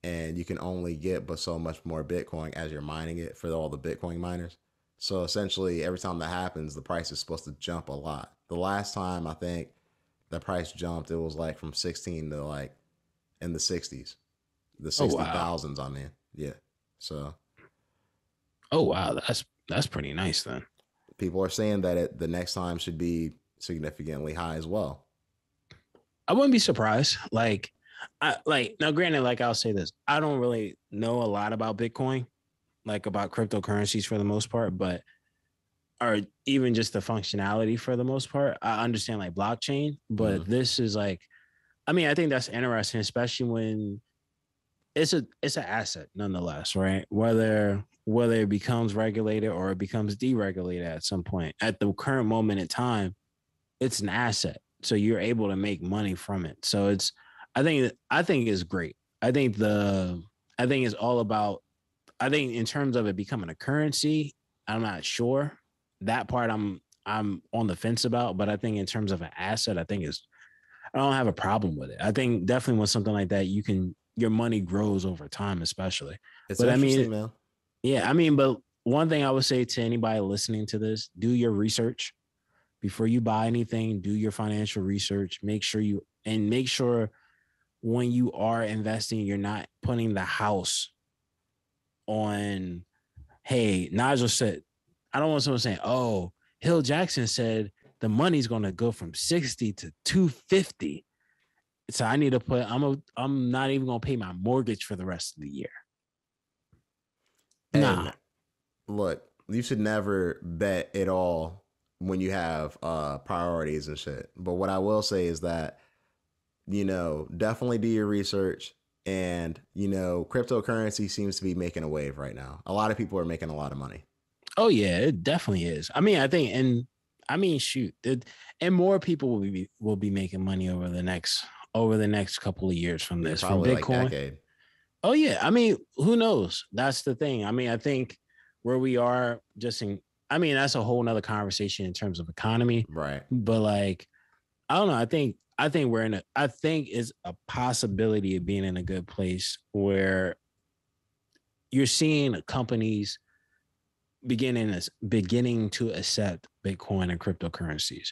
and you can only get but so much more Bitcoin as you're mining it for all the Bitcoin miners. So essentially, every time that happens, the price is supposed to jump a lot. The last time I think the price jumped, it was like from 16 to like in the 60s, the Oh 60,000s. I mean, yeah. So, oh wow, that's pretty nice then. people are saying that the next time should be significantly high as well. I wouldn't be surprised. Now, granted, like I'll say this, I don't really know a lot about Bitcoin, like about cryptocurrencies for the most part, but or even just the functionality for the most part. I understand like blockchain, but this is like, I mean, I think that's interesting, especially when it's an asset nonetheless, right? Whether it becomes regulated or it becomes deregulated at some point. At the current moment in time, it's an asset, so you're able to make money from it. So I think it's great. I think it's all about. I think in terms of it becoming a currency, I'm not sure. That part I'm on the fence about, but I think in terms of an asset, I don't have a problem with it. I think definitely when something like that, your money grows over time, especially. It's But I interesting, mean, man. yeah, I mean, but one thing I would say to anybody listening to this, do your research before you buy anything. Do your financial research. Make sure when you are investing, you're not putting the house on. Hey, Nigel said, I don't want someone saying, oh, Hill Jackson said the money's going to go from 60 to 250. So I need to I'm not even going to pay my mortgage for the rest of the year. Hey, Nah. man, look, you should never bet at all when you have priorities and shit. But what I will say is that, definitely do your research. And, cryptocurrency seems to be making a wave right now. A lot of people are making a lot of money. Oh yeah, it definitely is. I mean, shoot, and more people will be making money over the next couple of years from this, from Probably like Bitcoin. decade. Oh yeah, I mean, who knows? That's the thing. I mean, I think where we are I mean, that's a whole nother conversation in terms of economy. Right. But like, I don't know. I think I think it's a possibility of being in a good place where you're seeing companies beginning to accept Bitcoin and cryptocurrencies,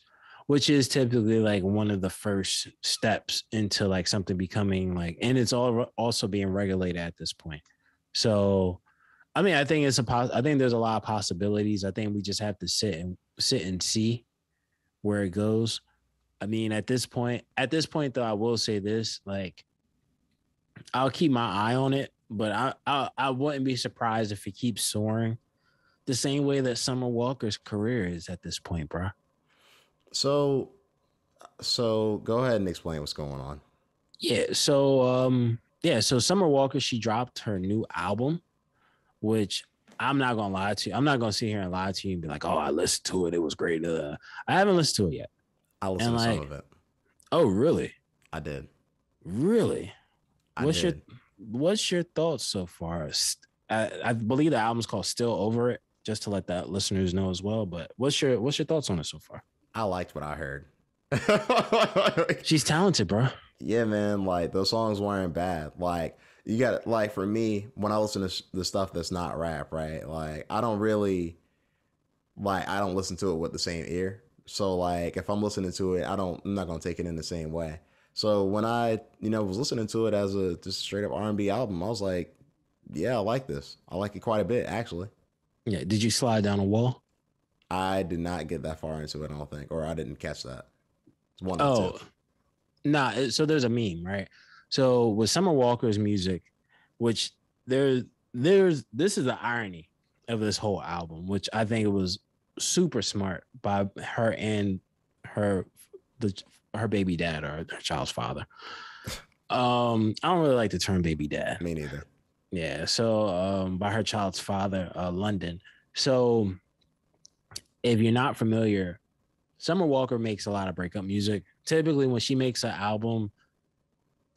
which is typically like one of the first steps into like something becoming like, and it's all also being regulated at this point. So, I mean, I think I think there's a lot of possibilities. I think we just have to sit and see where it goes. I mean, at this point though, I will say this, like, I'll keep my eye on it, but I wouldn't be surprised if it keeps soaring the same way that Summer Walker's career is at this point, bro. So, go ahead and explain what's going on. So Summer Walker, she dropped her new album, which I'm not gonna lie to you. I'm not gonna sit here and lie to you and be like, oh, I listened to it. It was great. I haven't listened to it yet. I listened to some of it. Oh, really? I did. Really? I did. What's your thoughts so far? I believe the album's called Still Over It, just to let the listeners know as well. But what's your thoughts on it so far? I liked what I heard. She's talented, bro. Yeah, man. Like those songs weren't bad. Like You got like for me when I listen to the stuff that's not rap, right? Like I don't really like I don't listen to it with the same ear. So like if I'm listening to it, I'm not gonna take it in the same way. So when I was listening to it as a just straight up R&B album, I was like, yeah, I like this. I like it quite a bit actually. Yeah. Did you slide down a wall? I did not get that far into it, I don't think, or I didn't catch that. It's one of the two. Oh, nah. So there's a meme, right? So with Summer Walker's music, which there's this is the irony of this whole album, which I think it was super smart by her and her the her baby dad or her child's father. I don't really like the term baby dad. Me neither. Yeah. So by her child's father, London. So if you're not familiar, Summer Walker makes a lot of breakup music. Typically, when she makes an album,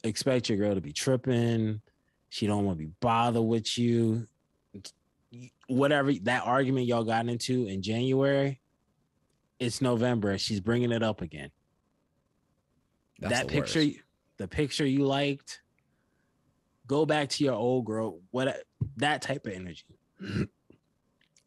expect your girl to be tripping. She don't want to be bothered with you. Whatever that argument y'all got into in January, it's November. She's bringing it up again. That's That picture, the picture you liked, go back to your old girl. That type of energy.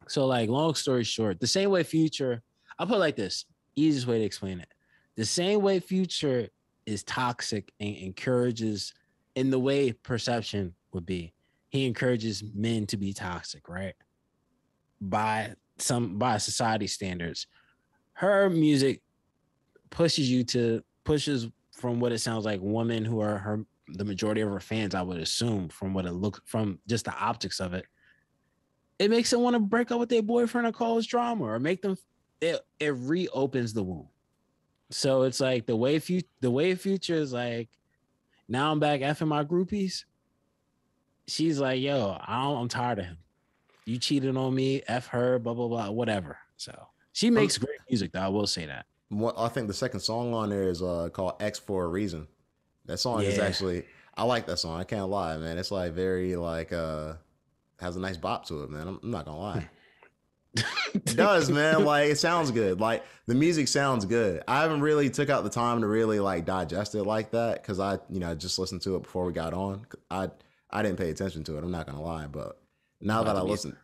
So, like, long story short, the same way Future, I'll put it like this, easiest way to explain it. The same way Future is toxic and encourages, in the way perception would be, he encourages men to be toxic, right? By society standards. Her music pushes from what it sounds like women who are the majority of her fans, I would assume, from what it looks from just the optics of it. It makes them want to break up with their boyfriend or cause drama or make them. It reopens the wound. So it's like the way Future is like, now I'm back effing my groupies. She's like, yo, I'm tired of him. You cheated on me, F her, blah, blah, blah, whatever. So she makes great music, though. I will say that. I think the second song on there is called X for a Reason. That song is actually, I like that song. I can't lie, man. It's like very like, has a nice bop to it, man. I'm not gonna lie. It does, man. Like it sounds good. Like the music sounds good. I haven't really took out the time to really like digest it like that because I just listened to it before we got on. I didn't pay attention to it. I'm not gonna lie, but now that I listen,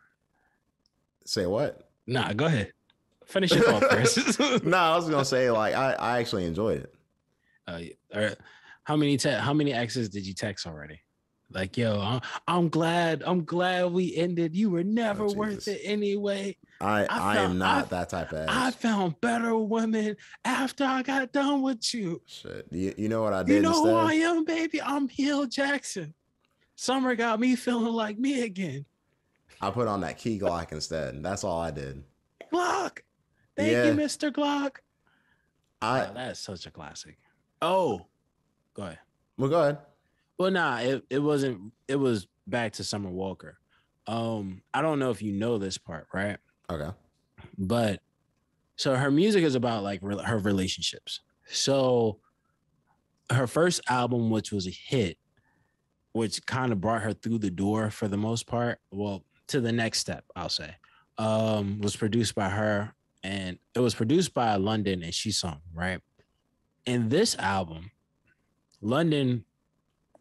say what? Nah, go ahead. Finish your thought first. No, I was gonna say like I actually enjoyed it. How many exes did you text already? Like, yo, I'm glad we ended. You were never worth it anyway. I am not that type of ass. I found better women after I got done with you. Shit. You know what I did? You know instead? who I am, baby? I'm Hill Jackson. Summer got me feeling like me again. I put on that key Glock instead. That's all I did. Glock. Thank you, Mr. Glock. That's such a classic. Oh, go ahead. Well, go ahead. Well, nah, it wasn't. It was back to Summer Walker. I don't know if you know this part, right? Okay. But so her music is about like her relationships. So her first album, which was a hit, which kind of brought her through the door for the most part, well, to the next step, I'll say, was produced by her, and it was produced by London, and she sung, right? In this album, London,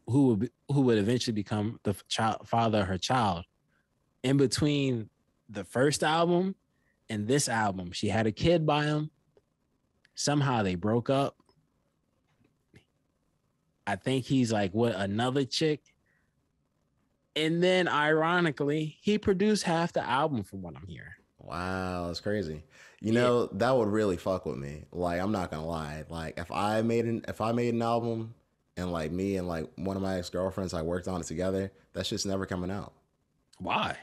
who would eventually become the father of her child, in between the first album and this album, she had a kid by him. Somehow they broke up. I think he's like with another chick. And then ironically, he produced half the album from what I'm hearing. Wow, that's crazy. You know, that would really fuck with me. Like, I'm not gonna lie. Like, if I made an album and like me and like one of my ex-girlfriends, I worked on it together, that shit's never coming out. Why?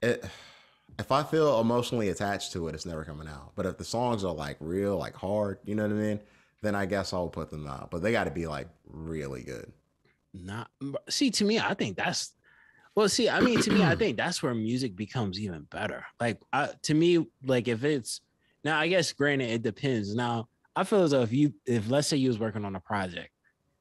If I feel emotionally attached to it, it's never coming out. But if the songs are like real, like hard, you know what I mean? Then I guess I'll put them out. But they got to be like really good. To me, I think that's. Well, see, I mean, to me, I think that's where music becomes even better. Like, to me, like if it's now, I guess, granted, it depends. Now, I feel as though if let's say you was working on a project,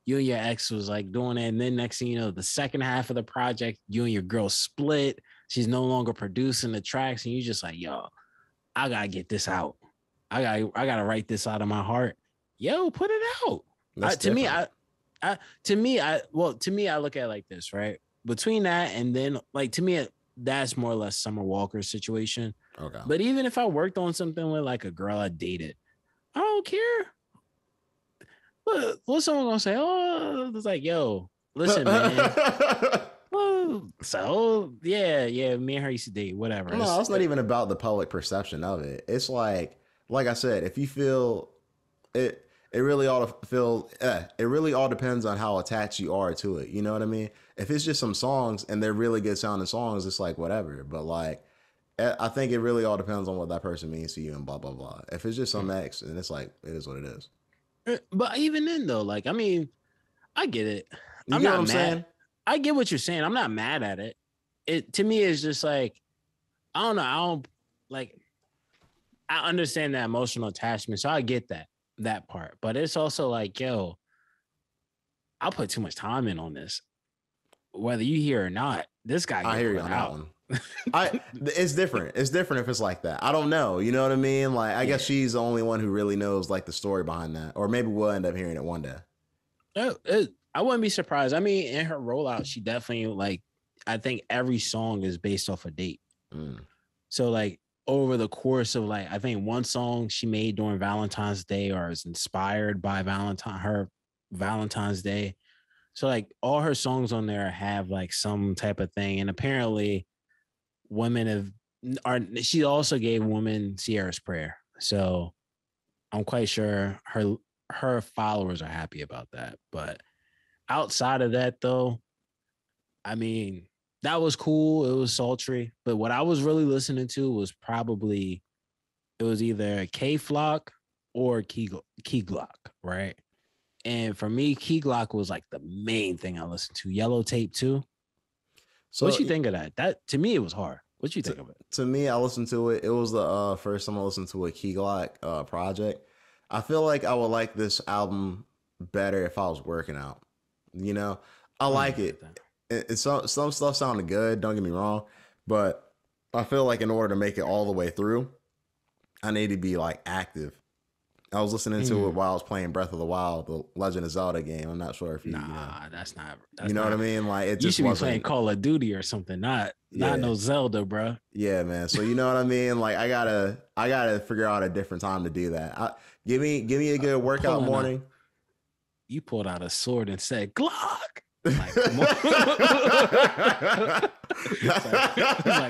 you and your ex was like doing it, and then next thing you know, the second half of the project, you and your girl split. She's no longer producing the tracks, and you just like, yo, I gotta get this out. I gotta write this out of my heart. Yo, put it out. To me, To me, I look at it like this, right? Between that and then, like, to me, that's more or less Summer Walker's situation. Okay. But even if I worked on something with like a girl I dated, I don't care. What's someone gonna say? Oh, it's like, yo, listen, man. Well, so yeah, me and her used to date, whatever. No, it's not even about the public perception of it. It's like I said, if you feel it, it really all feel. It really all depends on how attached you are to it. You know what I mean? If it's just some songs and they're really good sounding songs, it's like whatever. But like, I think it really all depends on what that person means to you and blah blah blah. If it's just some ex, and it's like it is what it is. But even then, though, like, I mean, I get it. You get what I'm saying? I get what you're saying. I'm not mad at it. It to me is just like, I don't know. I don't like. I understand that emotional attachment, so I get that part. But it's also like, yo, I'll put too much time in on this, whether you hear or not. This guy, I hear you on that one. It's different. It's different if it's like that. I don't know. You know what I mean? Like, I guess she's the only one who really knows like the story behind that, or maybe we'll end up hearing it one day. I wouldn't be surprised. I mean, in her rollout, she definitely like. I think every song is based off a date. So like over the course of like, I think one song she made during Valentine's Day or is inspired by her Valentine's Day. So like all her songs on there have like some type of thing, and apparently she also gave women Sierra's prayer. So I'm quite sure her followers are happy about that. But outside of that, though, I mean, that was cool. It was sultry. But what I was really listening to was either K Flock or Key Glock, right? And for me, Key Glock was like the main thing I listened to. Yellow Tape too. So what you think of that? That to me, it was hard. What you think of it? To me, I listened to it. It was the first time I listened to a Key Glock project. I feel like I would like this album better if I was working out. You know, I like it. Some stuff sounded good. Don't get me wrong, but I feel like in order to make it all the way through, I need to be like active. I was listening to it while I was playing Breath of the Wild, the Legend of Zelda game. I'm not sure if you. That's not. You know what I mean? Like it you just should be wasn't playing Call of Duty or something. Not no Zelda, bro. Yeah, man. So you know what I mean? Like I gotta figure out a different time to do that. Give me a good workout morning. You pulled out a sword and said Glock. Like,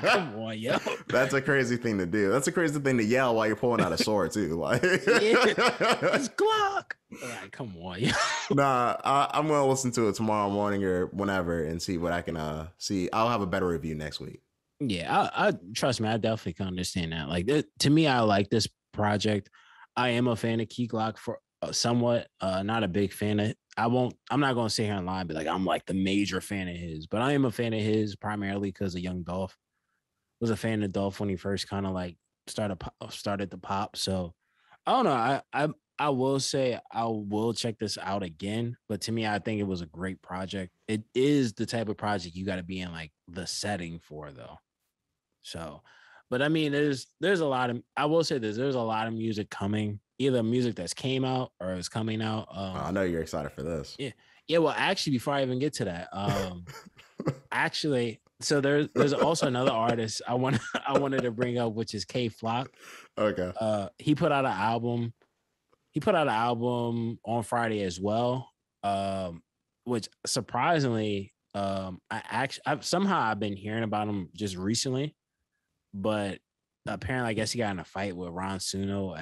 come on, yo. That's a crazy thing to do. That's a crazy thing to yell while you're pulling out a sword too. Like, it's Glock. Like, come on, yo. Nah, I'm gonna listen to it tomorrow morning or whenever and see what I can see. I'll have a better review next week. Yeah, I trust me. I definitely can understand that. Like, to me, I like this project. I am a fan of Key Glock for somewhat. Not a big fan of. I'm not gonna sit here and lie and be like I'm like the major fan of his, but I am a fan of his primarily because of Young Dolph. Was a fan of Dolph when he first kind of like started to pop. So I don't know. I will say I will check this out again, but to me, I think it was a great project. It is the type of project you got to be in like the setting for though. So, but I mean, there's a lot of. I will say this: there's a lot of music coming. Either music that's came out or is coming out. I know you're excited for this. Yeah. Well, actually, before I even get to that, actually, so there's also another artist I wanted to bring up, which is K Flock. Okay. He put out an album. He put out an album on Friday as well, which surprisingly, I've somehow been hearing about him just recently, but apparently, I guess he got in a fight with Ron Suno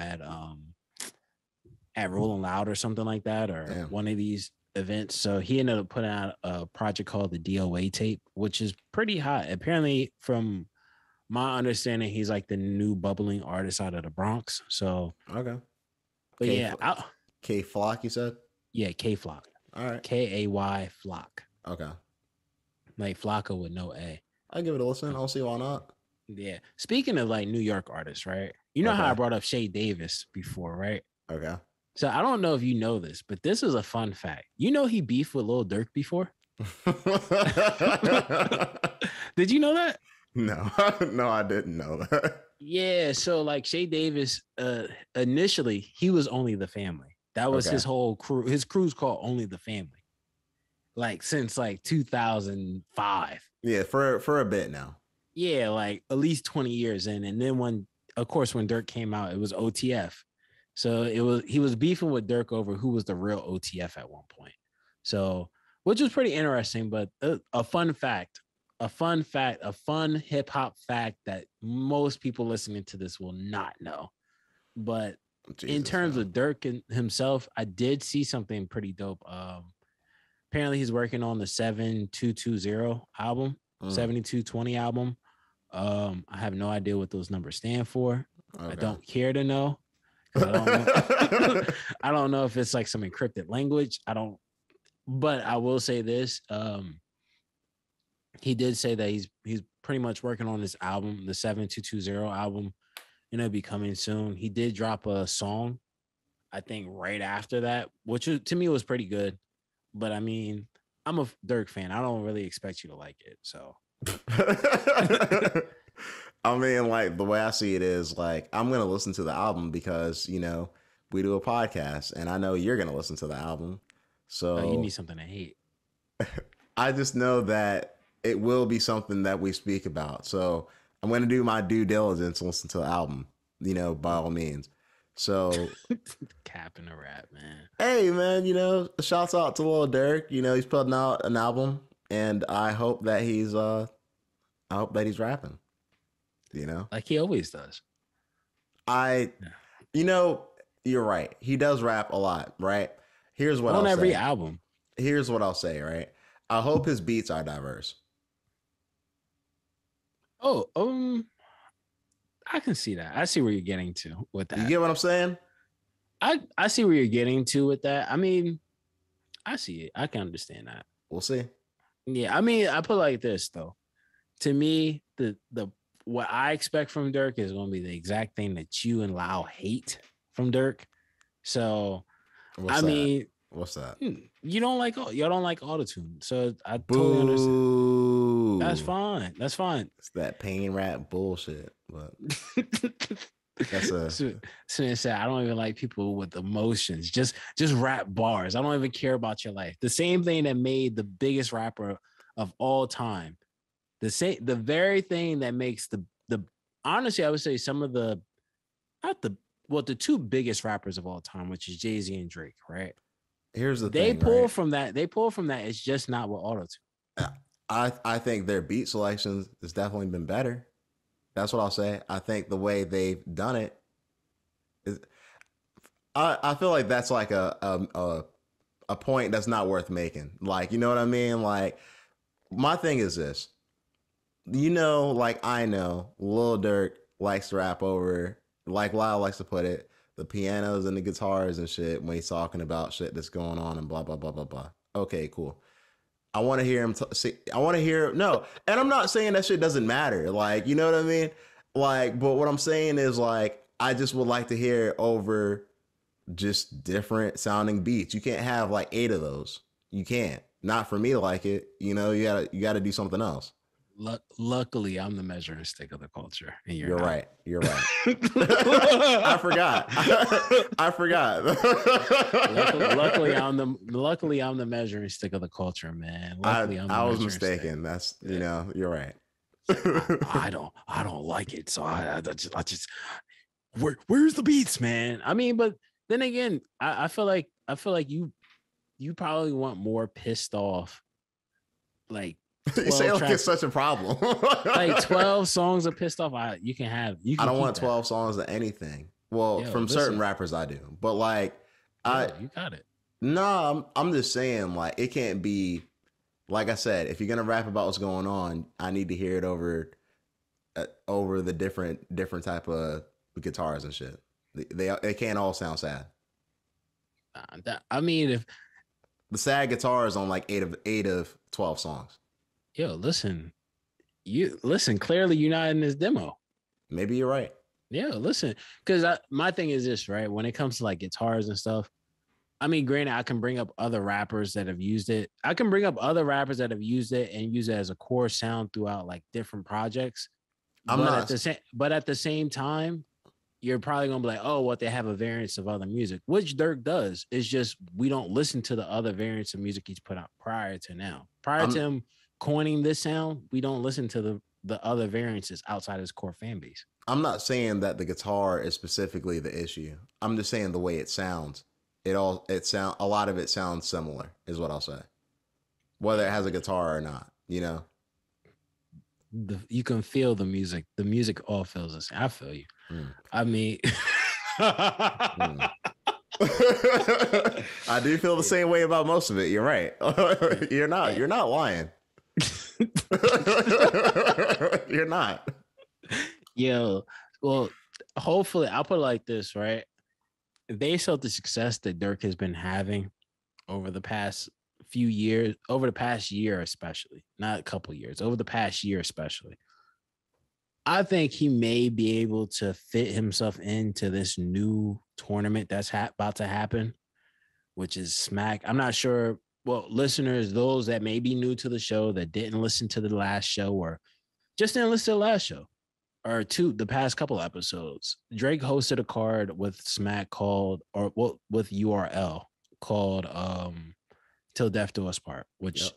at Rolling Loud or something like that, or one of these events. So he ended up putting out a project called the DOA tape, which is pretty hot. Apparently, from my understanding, he's like the new bubbling artist out of the Bronx. So okay, but K Flock, you said? Yeah, K Flock. All right, Kay Flock. Okay, like Flocka with no A. I'll give it a listen. I'll see why not. Yeah. Speaking of like New York artists, right? You know how I brought up Shay Davis before, right? Okay. So I don't know if you know this, but this is a fun fact. You know he beefed with Lil Durk before? Did you know that? No, I didn't know that. Yeah, so like Shay Davis, initially he was Only the Family. That was his whole crew. His crew's called Only the Family. like since like 2005. Yeah, for a bit now. Yeah, like at least 20 years in. And then when, of course, when Durk came out, it was OTF. So he was beefing with Durk over who was the real OTF at one point. So, which was pretty interesting, but a fun fact, a fun hip hop fact that most people listening to this will not know. But in terms of Durk himself, I did see something pretty dope. Apparently he's working on the 7220 album, 7220 album. I have no idea what those numbers stand for. Okay. I don't care to know. I don't know. I don't know if it's like some encrypted language. But I will say this. He did say that he's pretty much working on this album, the 7220 album, and it'll be coming soon. He did drop a song, I think, right after that, which to me was pretty good. But I mean, I'm a Durk fan. I don't really expect you to like it. So I mean, like the way I see it is like I'm gonna listen to the album because we do a podcast, and I know you're gonna listen to the album. So you need something to hate. I just know that it will be something that we speak about. So I'm gonna do my due diligence and listen to the album. By all means. So cap in the rap, man. Hey, man, shouts out to Lil Durk. He's putting out an album, and I hope that he's rapping. Like he always does. You're right. He does rap a lot, right? Here's what on I'll every say. album. Here's what I'll say, right? I hope his beats are diverse. Oh, I can see that. I see where you're getting to with that. You get what I'm saying? I see where you're getting to with that. I mean, I see it. I can understand that. We'll see. Yeah, I mean, I put it like this though. To me, the what I expect from Durk is going to be the exact thing that you and Lau hate from Durk. So, what's that? You don't like autotune. So I totally understand. That's fine. That's fine. It's that pain rap bullshit. But that's I don't even like people with emotions. Just rap bars. I don't even care about your life. The same thing that made the biggest rapper of all time. The very thing that makes the honestly, I would say some of the two biggest rappers of all time, which is Jay-Z and Drake, right? Here's the thing. They pull from that. It's just not with autotune. I think their beat selections has definitely been better. That's what I'll say. I think the way they've done it is. I feel like that's like a point that's not worth making. Like, you know what I mean? Like, my thing is this. Like I know Lil Durk likes to rap over, like Lyle likes to put it, the pianos and the guitars and shit when he's talking about shit that's going on and blah, blah, blah, blah, blah. Okay, cool. I want to hear him no. And I'm not saying that shit doesn't matter. Like, you know what I mean? Like, but what I'm saying is like, I just would like to hear over just different sounding beats. You can't have like 8 of those. You can't. Not for me to like it. You gotta do something else. Luckily, I'm the measuring stick of the culture. And you're right. I forgot. Luckily, I'm the measuring stick of the culture, man. Luckily, I was mistaken. That's you're right. I don't like it, so I just where's the beats, man? I mean, but then again, I feel like you probably want more pissed off, like. You say like it's such a problem. Like 12 songs of pissed off. You can I don't want 12 songs of anything. Well, from certain rappers I do, but like you got it. No, I'm just saying like it can't be. Like I said, if you're gonna rap about what's going on, I need to hear it over the different type of guitars and shit. They can't all sound sad. I mean, if the sad guitar is on like 8 of 12 songs. Yo, listen. Clearly you're not in this demo. Maybe you're right. Yeah, listen. Because my thing is this, right? When it comes to like guitars and stuff, I mean, granted, I can bring up other rappers that have used it. I can bring up other rappers that have used it and use it as a core sound throughout like different projects. But at the same time, you're probably gonna be like, oh, what, they have a variance of other music, which Durk does. It's just we don't listen to the other variants of music he's put out prior to now. Prior to him coining this sound, we don't listen to the other variances outside his core fan base. I'm not saying that the guitar is specifically the issue. I'm just saying the way it sounds. A lot of it sounds similar, is what I'll say. Whether it has a guitar or not, you know. You can feel the music. The music all feels the same. I feel you. I mean, I do feel the same way about most of it. You're right. You're not lying. You're not. Yo, well, hopefully, I'll put it like this, right? Based off the success that Durk has been having over the past few years, over the past year especially, not a couple years, over the past year especially, I think he may be able to fit himself into this new tournament that's about to happen, which is Smack. I'm not sure. Well, listeners, those that may be new to the show that didn't listen to the last show or just didn't listen to the last show or the past couple episodes, Drake hosted a card with Smack called, or well, with URL called Till Death Do Us Part, which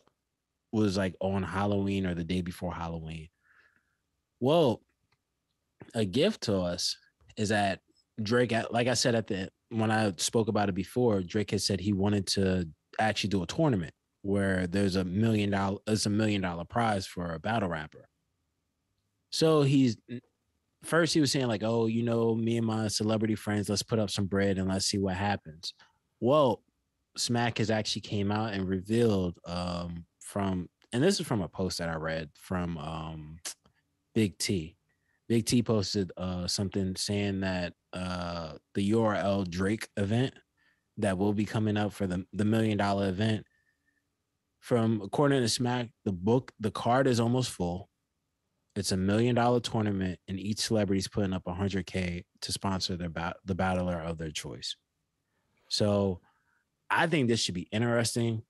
was like on Halloween or the day before Halloween. Well, a gift to us is that Drake, like I said when I spoke about it before, Drake had said he wanted to actually do a tournament where there's $1 million prize for a battle rapper. So he was saying like, oh, me and my celebrity friends, let's put up some bread and let's see what happens. Well, Smack has actually came out and revealed and this is from a post that I read from Big T. Big T posted something saying that the URL Drake event that will be coming up for the $1 million event, according to Smack, the card is almost full. It's $1 million tournament, and each celebrity is putting up $100K to sponsor the battler of their choice. So I think this should be interesting.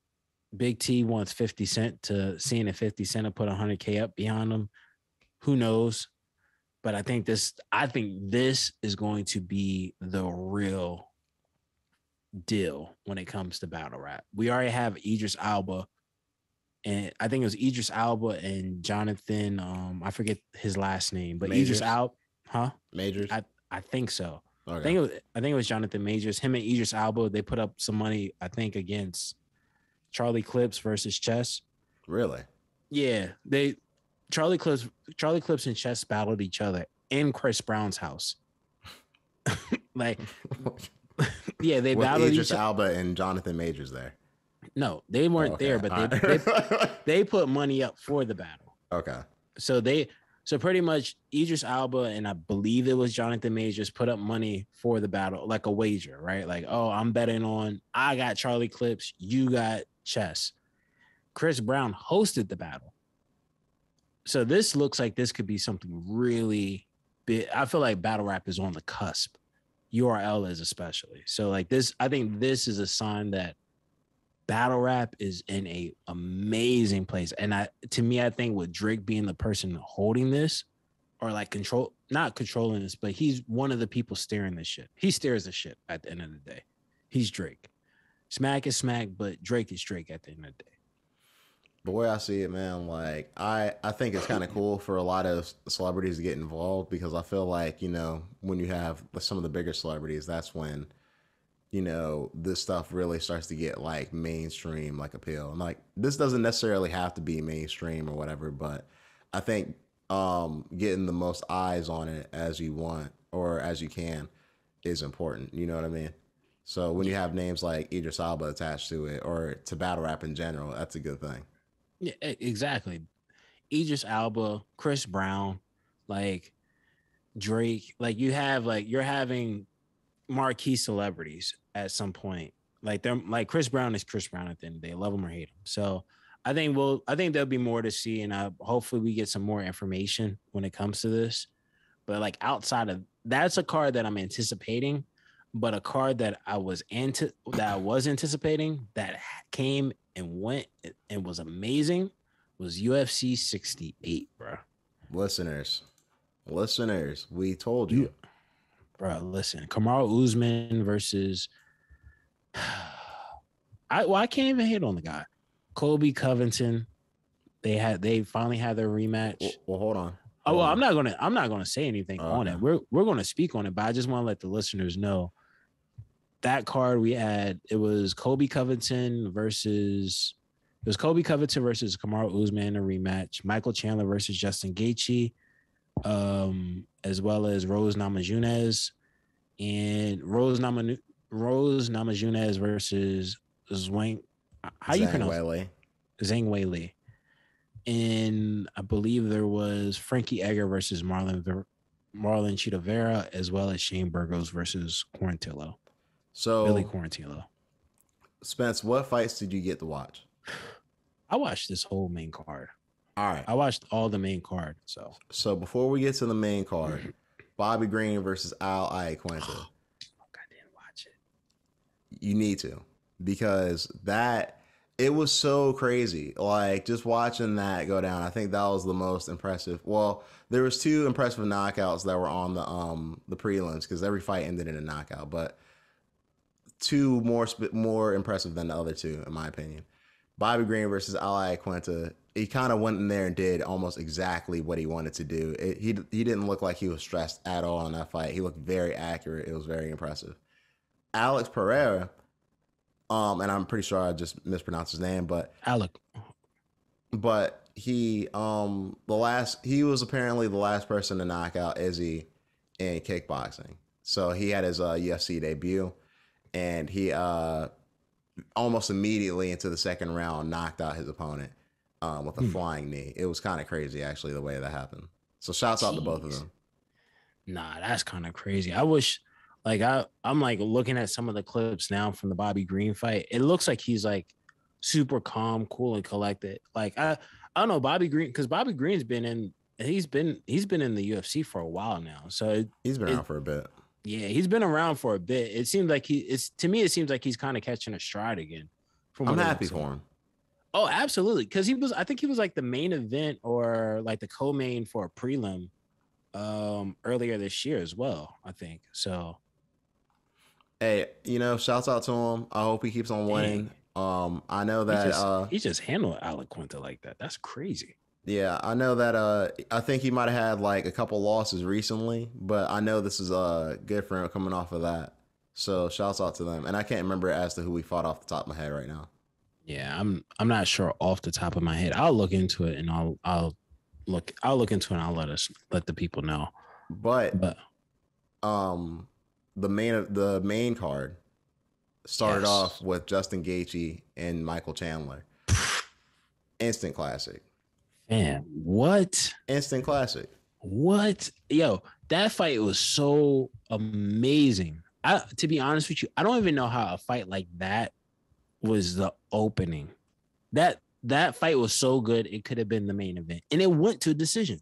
Big T wants 50 Cent seeing if 50 Cent will put $100K up behind him. Who knows? But I think this is going to be the real deal when it comes to battle rap. We already have Idris Elba, and I think it was Idris Elba and Jonathan. I forget his last name, but Majors? Idris Elba, huh? Majors? I think so. Okay. I think it was Jonathan Majors. Him and Idris Elba, they put up some money, I think, against Charlie Clips versus Chess. Really? Yeah, Charlie Clips and Chess battled each other in Chris Brown's house. Like, yeah, they battled Idris Elba and Jonathan Majors there. No, they weren't there, but they put money up for the battle. Okay. So pretty much Idris Elba and I believe it was Jonathan Majors put up money for the battle, like a wager, right? Like, oh, I'm betting on, I got Charlie Clips, you got Chess. Chris Brown hosted the battle. So this looks like this could be something really big. I feel like battle rap is on the cusp. URL is especially. So like this, I think this is a sign that battle rap is in a amazing place. And I think with Drake being the person holding this, or like not controlling this, but he's one of the people steering this shit. He steers the shit at the end of the day. He's Drake. Smack is Smack, but Drake is Drake at the end of the day. The way I see it, man, like I think it's kind of cool for a lot of celebrities to get involved, because I feel like, when you have some of the bigger celebrities, that's when, this stuff really starts to get like mainstream, like appeal. And like, this doesn't necessarily have to be mainstream or whatever, but I think getting the most eyes on it as you want or as you can is important. You know what I mean? So when you have names like Idris Elba attached to it, or to battle rap in general, that's a good thing. Yeah, exactly. Idris Elba, Chris Brown, like Drake, like you're having marquee celebrities at some point. Like they're like Chris Brown is Chris Brown at the end of the day. Love him or hate him. So I think there'll be more to see, and hopefully we get some more information when it comes to this. But like outside of that's a card that I'm anticipating, but a card that I was anticipating that came and went and was amazing was UFC 68, bro. Listeners, we told you. bro, listen, Kamaru Usman versus I can't even hate on the guy. Colby Covington. They finally had their rematch. Well, hold on. I'm not gonna say anything on Okay. it. We're gonna speak on it, but I just want to let the listeners know that card we had. It was Colby Covington versus Kamaru Usman in a rematch. Michael Chandler versus Justin Gaethje, as well as Rose Namajunas and Rose Namajunas versus Zwang. How you pronounce it? Zhang Weili. And I believe there was Frankie Edgar versus Marlon Chito Vera, as well as Shane Burgos versus Quarantillo. So Billy Quarantillo. Spence, what fights did you get to watch? I watched this whole main card. All right. I watched all the main card. So before we get to the main card, Bobby Green versus Al Iaquinta. I didn't watch it. You need to, because it was so crazy. Like, just watching that go down, I think that was the most impressive. Well, there was two impressive knockouts that were on the prelims, because every fight ended in a knockout, but two more impressive than the other two, in my opinion. Bobby Green versus Al Iaquinta. He kind of went in there and did almost exactly what he wanted to do. He didn't look like he was stressed at all in that fight. He looked very accurate. It was very impressive. Alex Pereira, and I'm pretty sure I just mispronounced his name, but he was apparently the last person to knock out Izzy in kickboxing. So he had his UFC debut, and he almost immediately into the second round knocked out his opponent with a flying knee. It was kind of crazy, actually, the way that happened. So shouts out to both of them. Nah, that's kind of crazy. I wish, like, I'm like looking at some of the clips now from the Bobby Green fight. It looks like he's like super calm, cool, and collected. Like, I don't know Bobby Green, because Bobby Green's been in the UFC for a while now. So he's been around for a bit. Yeah, he's been around for a bit. It seems like it seems like he's kind of catching a stride again. I'm happy for him. Oh, absolutely. Because I think he was like the main event or like the co-main for a prelim earlier this year as well, I think. So hey, shouts out to him. I hope he keeps on winning. I know that he just handled Iaquinta like that. That's crazy. Yeah, I know that I think he might have had like a couple losses recently, but I know this is good for him coming off of that. So shouts out to them. And I can't remember as to who we fought off the top of my head right now. Yeah, I'm not sure off the top of my head. I'll look into it and I'll look into it and I'll let the people know. But the main card started off with Justin Gaethje and Michael Chandler. Instant classic. Man, what? Instant classic. What? Yo, that fight was so amazing. To be honest with you, I don't even know how a fight like that was the opening. That fight was so good, it could have been the main event. And it went to a decision.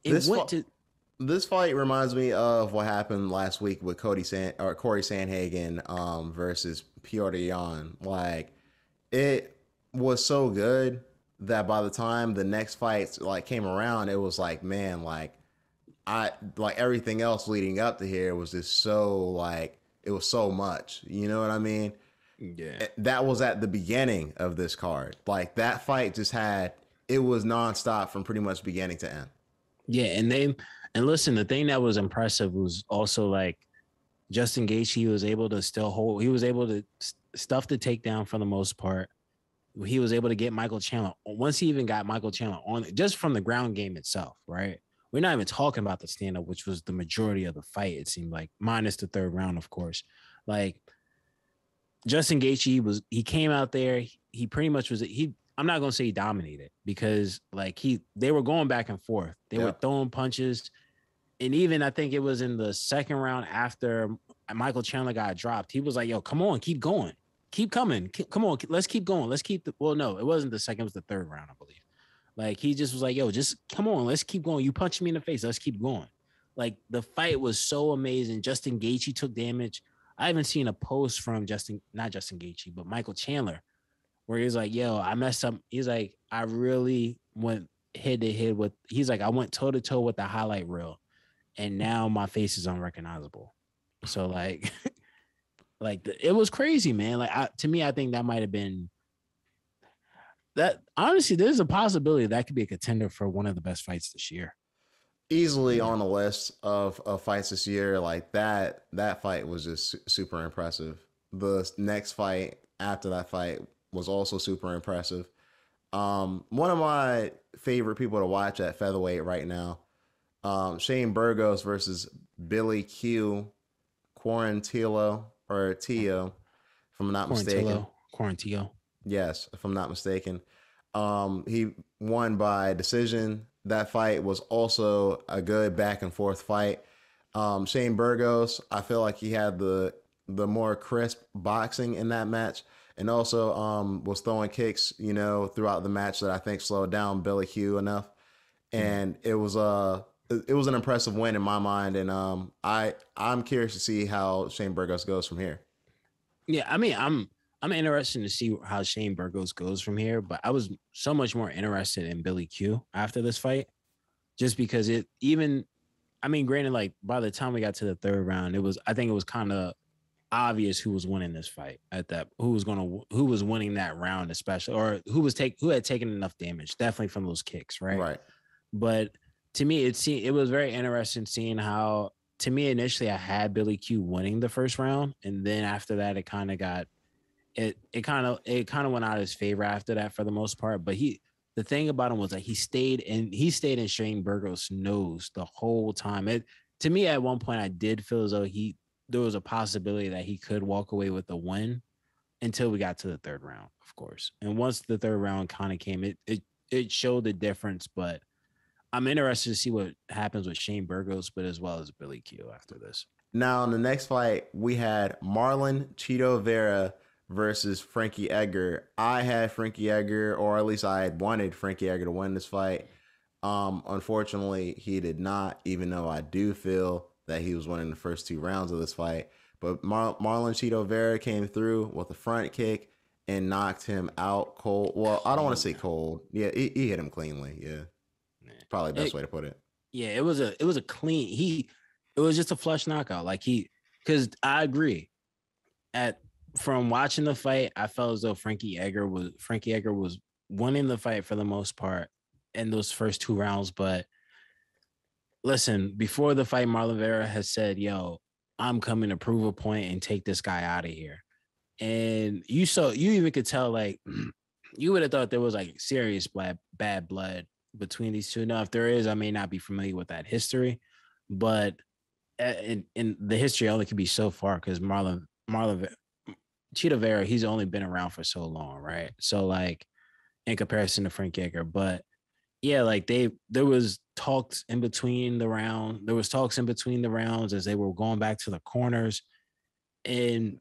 This fight reminds me of what happened last week with Corey Sandhagen versus Piotr Jan. Like, it was so good that by the time the next fights like came around, it was like, man, like everything else leading up to here was just so like, it was so much, you know what I mean? Yeah. That was at the beginning of this card. Like, that fight it was nonstop from pretty much beginning to end. Yeah. And listen, the thing that was impressive was also like Justin Gaethje was able to stuff the takedown for the most part. He was able to get Michael Chandler. Once he even got Michael Chandler on, just from the ground game itself, right? We're not even talking about the stand-up, which was the majority of the fight, it seemed like, minus the third round, of course. Like, Justin Gaethje he came out there, he pretty much I'm not going to say he dominated, because like they were going back and forth. They were throwing punches. And even I think it was in the second round after Michael Chandler got dropped, he was like, yo, come on, keep going. Keep coming. Come on, let's keep going. No, it wasn't the second, it was the third round, I believe. Like, he just was like, yo, just come on, let's keep going. You punched me in the face, let's keep going. Like, the fight was so amazing. Justin Gaethje took damage. I haven't seen a post from not Justin Gaethje, but Michael Chandler, where he's like, yo, I messed up. He's like, I really went head to head with, he's like, I went toe to toe with the highlight reel. and now my face is unrecognizable. So like, it was crazy, man. Like to me, I think that might have been that. Honestly, there's a possibility that could be a contender for one of the best fights this year. Easily on the list of fights this year. Like that fight was just super impressive. The next fight after that fight was also super impressive. One of my favorite people to watch at featherweight right now, Shane Burgos versus Billy Q Quarantillo or Tio, if I'm not mistaken. Quarantillo. Yes, if I'm not mistaken. He won by decision. That fight was also a good back and forth fight. Shane Burgos, I feel like he had the more crisp boxing in that match, and also was throwing kicks, throughout the match that I think slowed down Billy Q enough. And it was an impressive win in my mind, and I'm curious to see how Shane Burgos goes from here. Yeah, I mean, I'm interested to see how Shane Burgos goes from here, but I was so much more interested in Billy Q after this fight, just because granted, like by the time we got to the third round, I think it was kind of obvious who was winning this fight who was winning that round, especially, or who had taken enough damage, definitely from those kicks, right? Right. But to me, it was very interesting seeing how, to me, initially I had Billy Q winning the first round, and then after that, it kind of got it kind of went out of his favor after that for the most part. But the thing about him was that he stayed in Shane Burgos' nose the whole time. To me, at one point, I did feel as though there was a possibility that he could walk away with a win until we got to the third round, of course. And once the third round kind of came, it showed the difference. But I'm interested to see what happens with Shane Burgos, but as well as Billy Q after this. Now, in the next fight, we had Marlon Chito Vera versus Frankie Edgar. I had Frankie Edgar, or at least I had wanted Frankie Edgar to win this fight. Unfortunately, he did not, even though I do feel that he was winning the first two rounds of this fight. But Marlon Chito Vera came through with a front kick and knocked him out cold. Well, I don't want to say cold. Yeah, he hit him cleanly. Yeah. Probably the best way to put it. Yeah, it was a clean. It was just a flush knockout. Because I agree. From watching the fight, I felt as though Frankie Edgar was winning the fight for the most part in those first two rounds. But listen, before the fight, Marlon Vera has said, "Yo, I'm coming to prove a point and take this guy out of here." And you even could tell, like, you would have thought there was like serious bad blood between these two. Now, if there is, I may not be familiar with that history, but in the history only could be so far, because Marlon Chito Vera, he's only been around for so long, right? So like in comparison to Frank Edgar, but yeah, like there was talks in between the round. There was talks in between the rounds as they were going back to the corners, and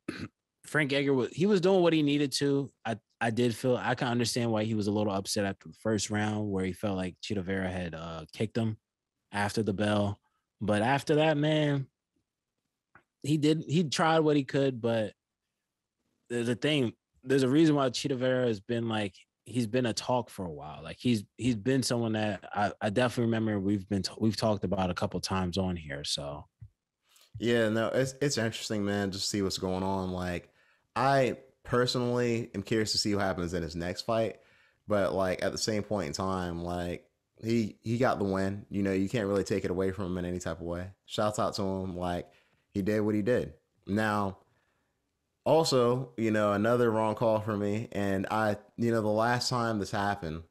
Frank Edgar was doing what he needed to. I did feel, I can understand why he was a little upset after the first round, where he felt like Chito Vera had kicked him after the bell. But after that, man, he tried what he could. But there's a reason why Chito Vera has been like, he's been a talk for a while. Like he's been someone that I definitely remember we've talked about a couple times on here. So yeah, no, it's interesting, man, just to see what's going on. Like, I personally am curious to see what happens in his next fight, but like at the same point in time, like he got the win. You can't really take it away from him in any type of way. Shouts out to him, like he did what he did. Now, also, another wrong call for me, and the last time this happened,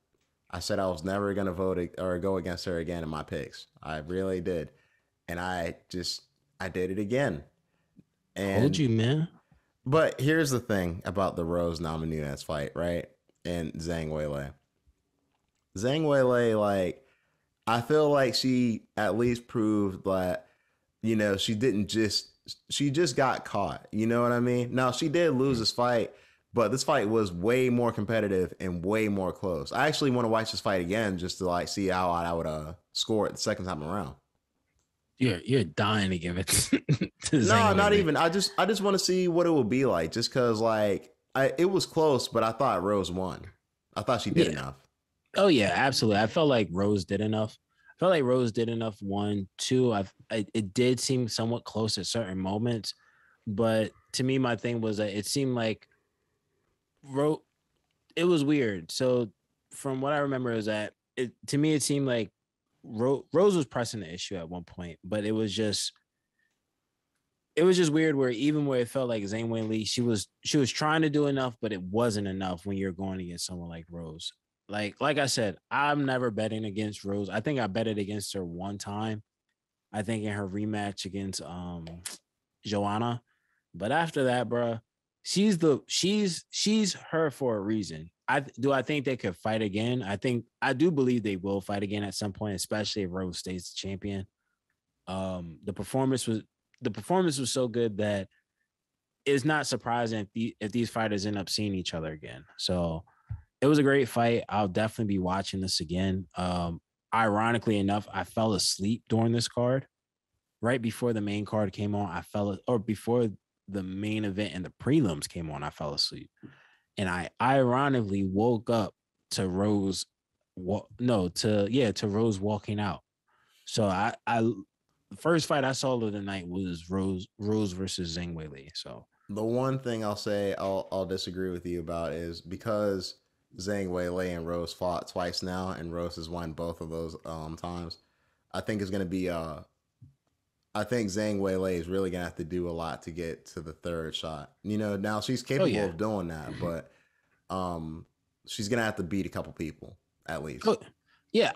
I said I was never gonna vote or go against her again in my picks. I really did, and I did it again. And told you, man. But here's the thing about the Rose Namajunas fight, right? And Zhang Weili. Zhang Weili, like, I feel like she at least proved that, she just got caught. You know what I mean? Now, she did lose this fight, but this fight was way more competitive and way more close. I actually want to watch this fight again just to like see how I would score it the second time around. You're dying to give it to No, not even. I just want to see what it will be like, just because like it was close, but I thought Rose won. I thought she did enough. Oh yeah, absolutely. I felt like Rose did enough. I felt like Rose did enough. 1, 2. It did seem somewhat close at certain moments, but to me, my thing was that it seemed like it was weird. So from what I remember is that to me it seemed like Rose was pressing the issue at one point, but it was just weird where even where it felt like Zhang Weili, she was trying to do enough, but it wasn't enough when you're going against someone like Rose. Like I said, I'm never betting against Rose. I think I betted against her one time. I think in her rematch against Joanna. But after that, bro, she's her for a reason. I think they could fight again. I do believe they will fight again at some point, especially if Rose stays the champion. The performance was so good that it's not surprising if these fighters end up seeing each other again. So it was a great fight. I'll definitely be watching this again. Ironically enough, I fell asleep during this card. Right before the main card came on, before the main event and the prelims came on, I fell asleep. And I ironically woke up to Rose to Rose walking out. So I the first fight I saw of the night was Rose versus Zhang Weili. So The one thing I'll say I'll disagree with you about is because Zhang Weili and Rose fought twice now, and Rose has won both of those times. I think it's going to be I think Zhang Weili is really gonna have to do a lot to get to the third shot. Now she's capable of doing that, but she's gonna have to beat a couple people at least. Yeah,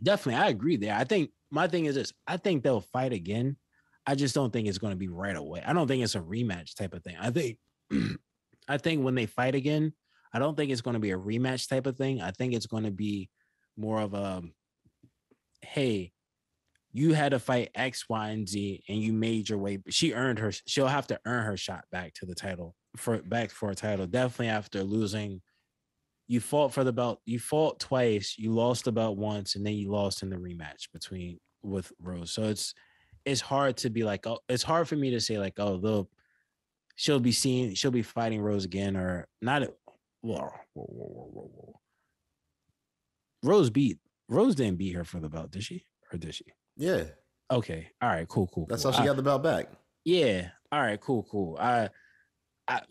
definitely. I agree there. I think my thing is this. I think they'll fight again. I just don't think it's going to be right away. I don't think it's a rematch type of thing. I think when they fight again, I don't think it's going to be a rematch type of thing. I think it's going to be more of a, hey, you had to fight X, Y, and Z, and you made your way. She'll have to earn her shot back to the title for a title. Definitely after losing. You fought for the belt. You fought twice. You lost the belt once, and then you lost in the rematch with Rose. So it's hard to be like, oh, it's hard for me to say like, oh, she'll be fighting Rose again or not. Whoa. Rose didn't beat her for the belt, did she? Or did she? Yeah. Okay. All right. Cool. That's how she got the belt back. Yeah. All right. Cool.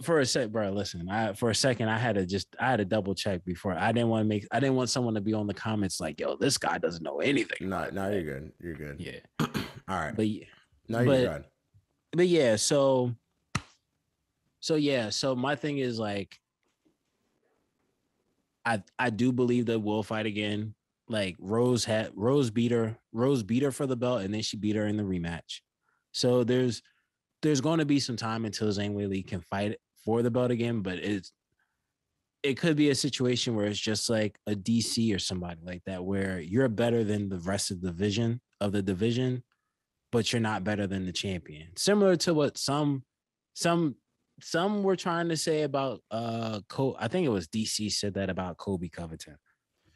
For a sec, bro. Listen, for a second, I had to double check before. I didn't want someone to be on the comments like, "Yo, this guy doesn't know anything." No, you're good. You're good. Yeah. All right. You're good. But yeah, so my thing is like, I do believe that we'll fight again. Like Rose beat her for the belt, and then she beat her in the rematch. So there's going to be some time until Zhang Weili can fight for the belt again, but it could be a situation where it's just like a DC or somebody like that, where you're better than the rest of the division, but you're not better than the champion. Similar to what some were trying to say about I think it was DC said that about Colby Covington,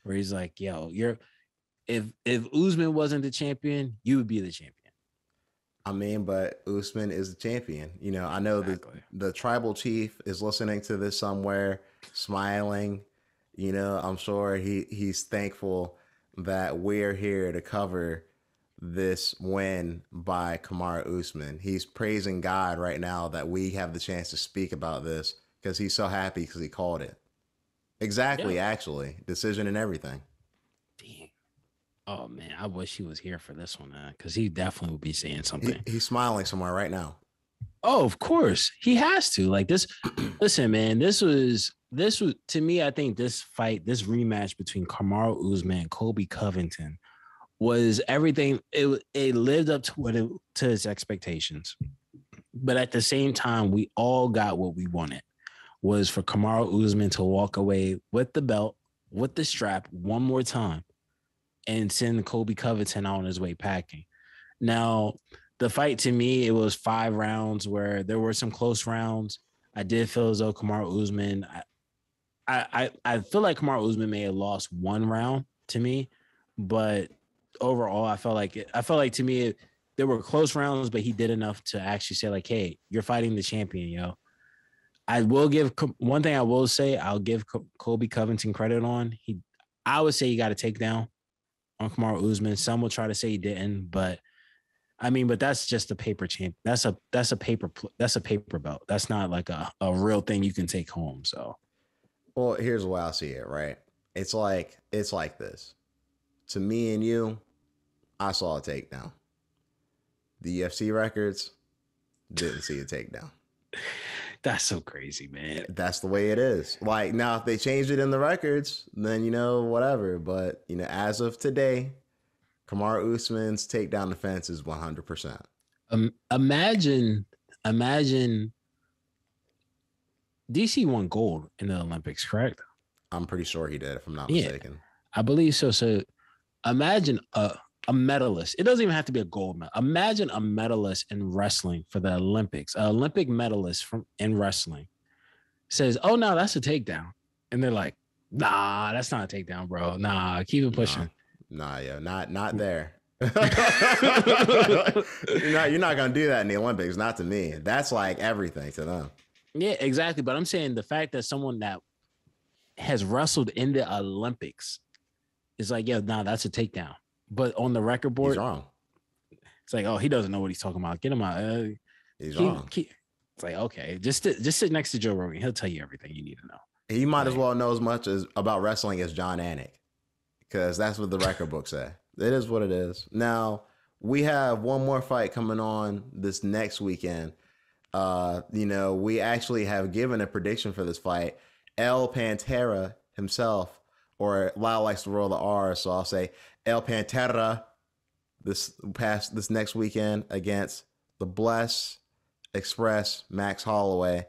where he's like, yo, if Usman wasn't the champion, you would be the champion. I mean, but Usman is the champion. I know exactly. the tribal chief is listening to this somewhere, smiling. I'm sure he's thankful that we're here to cover this win by Kamaru Usman. He's praising God right now that we have the chance to speak about this because he's so happy because he called it. Exactly, yeah. Actually. Decision and everything. Damn. Oh, man, I wish he was here for this one, because he definitely would be saying something. He's smiling somewhere right now. Oh, of course. He has to. Like this. Listen, man, this was, to me, I think this rematch between Kamaru Usman and Colby Covington was everything. It lived up to its expectations. But at the same time, we all got what we wanted, was for Kamaru Usman to walk away with the belt, with the strap one more time, and send Colby Covington on his way packing. Now, the fight, to me, it was 5 rounds where there were some close rounds. I did feel as though Kamaru Usman, I feel like Kamaru Usman may have lost 1 round to me, but overall, I felt like to me, there were close rounds, but he did enough to actually say like, hey, you're fighting the champion, yo. I will give one thing. I'll give Colby Covington credit on. I would say he got a takedown. on Kamaru Usman. Some will try to say he didn't, but I mean, but that's just a paper champ. That's a paper belt. That's not like a real thing you can take home. So, well, here's the way I see it, right? It's like this. To me and you, I saw a takedown. The UFC records didn't see a takedown. that's so crazy, man. That's the way it is. Like, now, if they changed it in the records, then, whatever. But, as of today, Kamaru Usman's takedown defense is 100%. Imagine DC won gold in the Olympics, correct? I'm pretty sure he did, if I'm not mistaken. I believe so. So imagine a medalist. It doesn't even have to be a gold medal. Imagine a medalist in wrestling for the Olympics. An Olympic medalist in wrestling says, "Oh no, that's a takedown," and they're like, "Nah, that's not a takedown, bro. Nah, keep it pushing." Nah, yo, not there. You're not gonna do that in the Olympics. Not to me. That's like everything to them. Yeah, exactly. But I'm saying the fact that someone that has wrestled in the Olympics is like, yeah, nah, that's a takedown. But on the record board, he's wrong. It's like, oh, he doesn't know what he's talking about. Get him out. He's wrong. It's like, okay, just sit next to Joe Rogan. He'll tell you everything you need to know. He might as well know as much about wrestling as John Anik, because that's what the record book say. It is what it is. Now, we have one more fight coming on this next weekend. We actually have given a prediction for this fight. El Pantera himself, or Lyle likes to roll the R, so I'll say El Pantera this next weekend against the Bless Express Max Holloway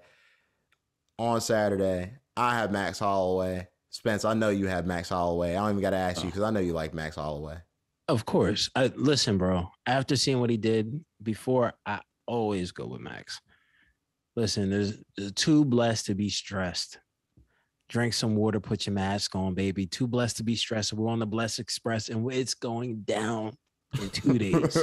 on Saturday. I have Max Holloway. Spence, I know you have Max Holloway. I don't even got to ask you because I know you like Max Holloway. Of course. Listen, bro, after seeing what he did before, I always go with Max. Listen, there's too blessed to be stressed. Drink some water, put your mask on, baby. Too blessed to be stressed. We're on the Bless Express, and it's going down in 2 days.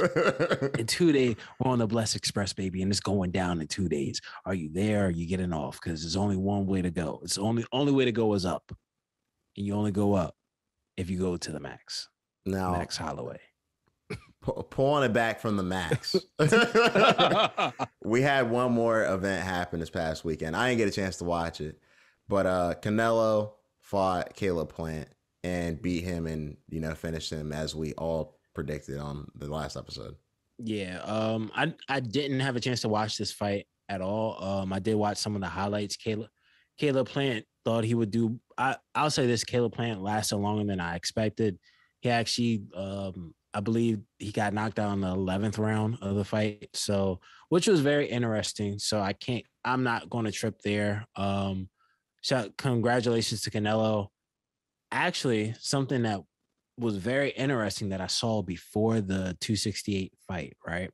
In 2 days, we're on the Bless Express, baby, and it's going down in 2 days. Are you there? Or are you getting off? Because there's only one way to go. It's only way to go is up, and you only go up if you go to the Max. Now, Max Holloway. Pulling it back from the Max. We had one more event happen this past weekend. I didn't get a chance to watch it, but Canelo fought Caleb Plant and beat him and finished him as we all predicted on the last episode. Yeah, I didn't have a chance to watch this fight at all. I did watch some of the highlights. Caleb Plant thought he would do. I'll say this: Caleb Plant lasted longer than I expected. He actually, I believe, he got knocked out in the 11th round of the fight, so which was very interesting. So I'm not going to trip there. So congratulations to Canelo. Actually, something that was very interesting that I saw before the 268 fight, right,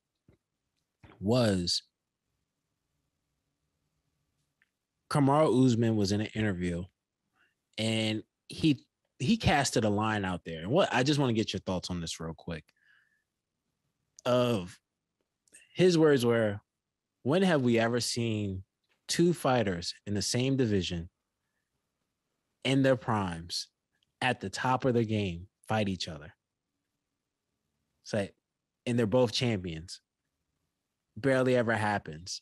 was Kamaru Usman was in an interview, and he casted a line out there. And I just want to get your thoughts on this real quick. Of his words were, when have we ever seen two fighters in the same division in their primes at the top of their game fight each other? It's like, and they're both champions. Barely ever happens.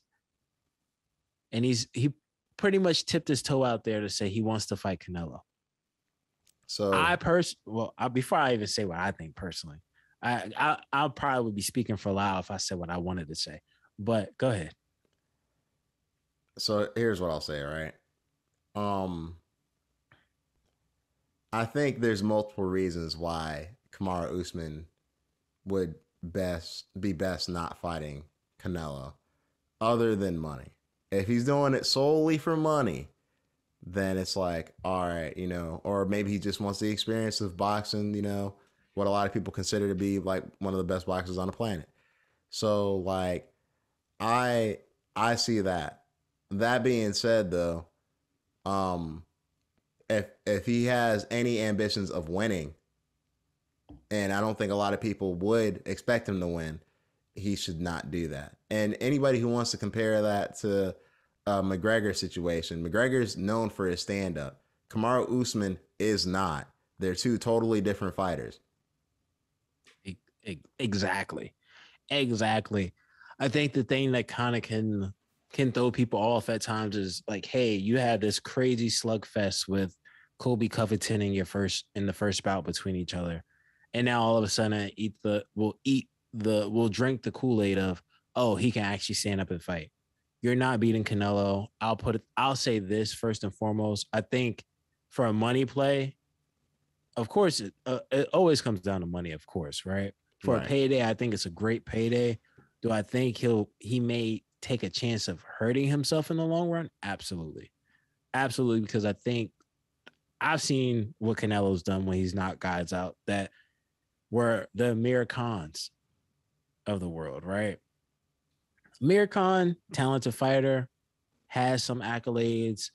And he pretty much tipped his toe out there to say he wants to fight Canelo. So before I even say what I think personally, I'll probably be speaking for loud if I said what I wanted to say. But go ahead. So here's what I'll say, right? I think there's multiple reasons why Kamaru Usman would be best not fighting Canelo, other than money. If he's doing it solely for money, then it's like, all right, or maybe he just wants the experience of boxing, what a lot of people consider to be like one of the best boxers on the planet. So like, I see that. That being said, though, if he has any ambitions of winning, and I don't think a lot of people would expect him to win, he should not do that. And anybody who wants to compare that to McGregor situation, McGregor's known for his stand-up. Kamaru Usman is not. They're two totally different fighters. Exactly. I think the thing that kind of can throw people off at times is like, hey, you had this crazy slugfest with Colby Covington in the first bout between each other, and now all of a sudden we'll drink the Kool-Aid of, oh, he can actually stand up and fight. You're not beating Canelo. I'll say this first and foremost. I think for a money play, of course, it always comes down to money, of course, right? For a payday, I think it's a great payday. Do I think he may take a chance of hurting himself in the long run? Absolutely. Absolutely, because I think I've seen what Canelo's done when he's knocked guys out that were the Amir Khans of the world, right? Amir Khan, talented fighter, has some accolades,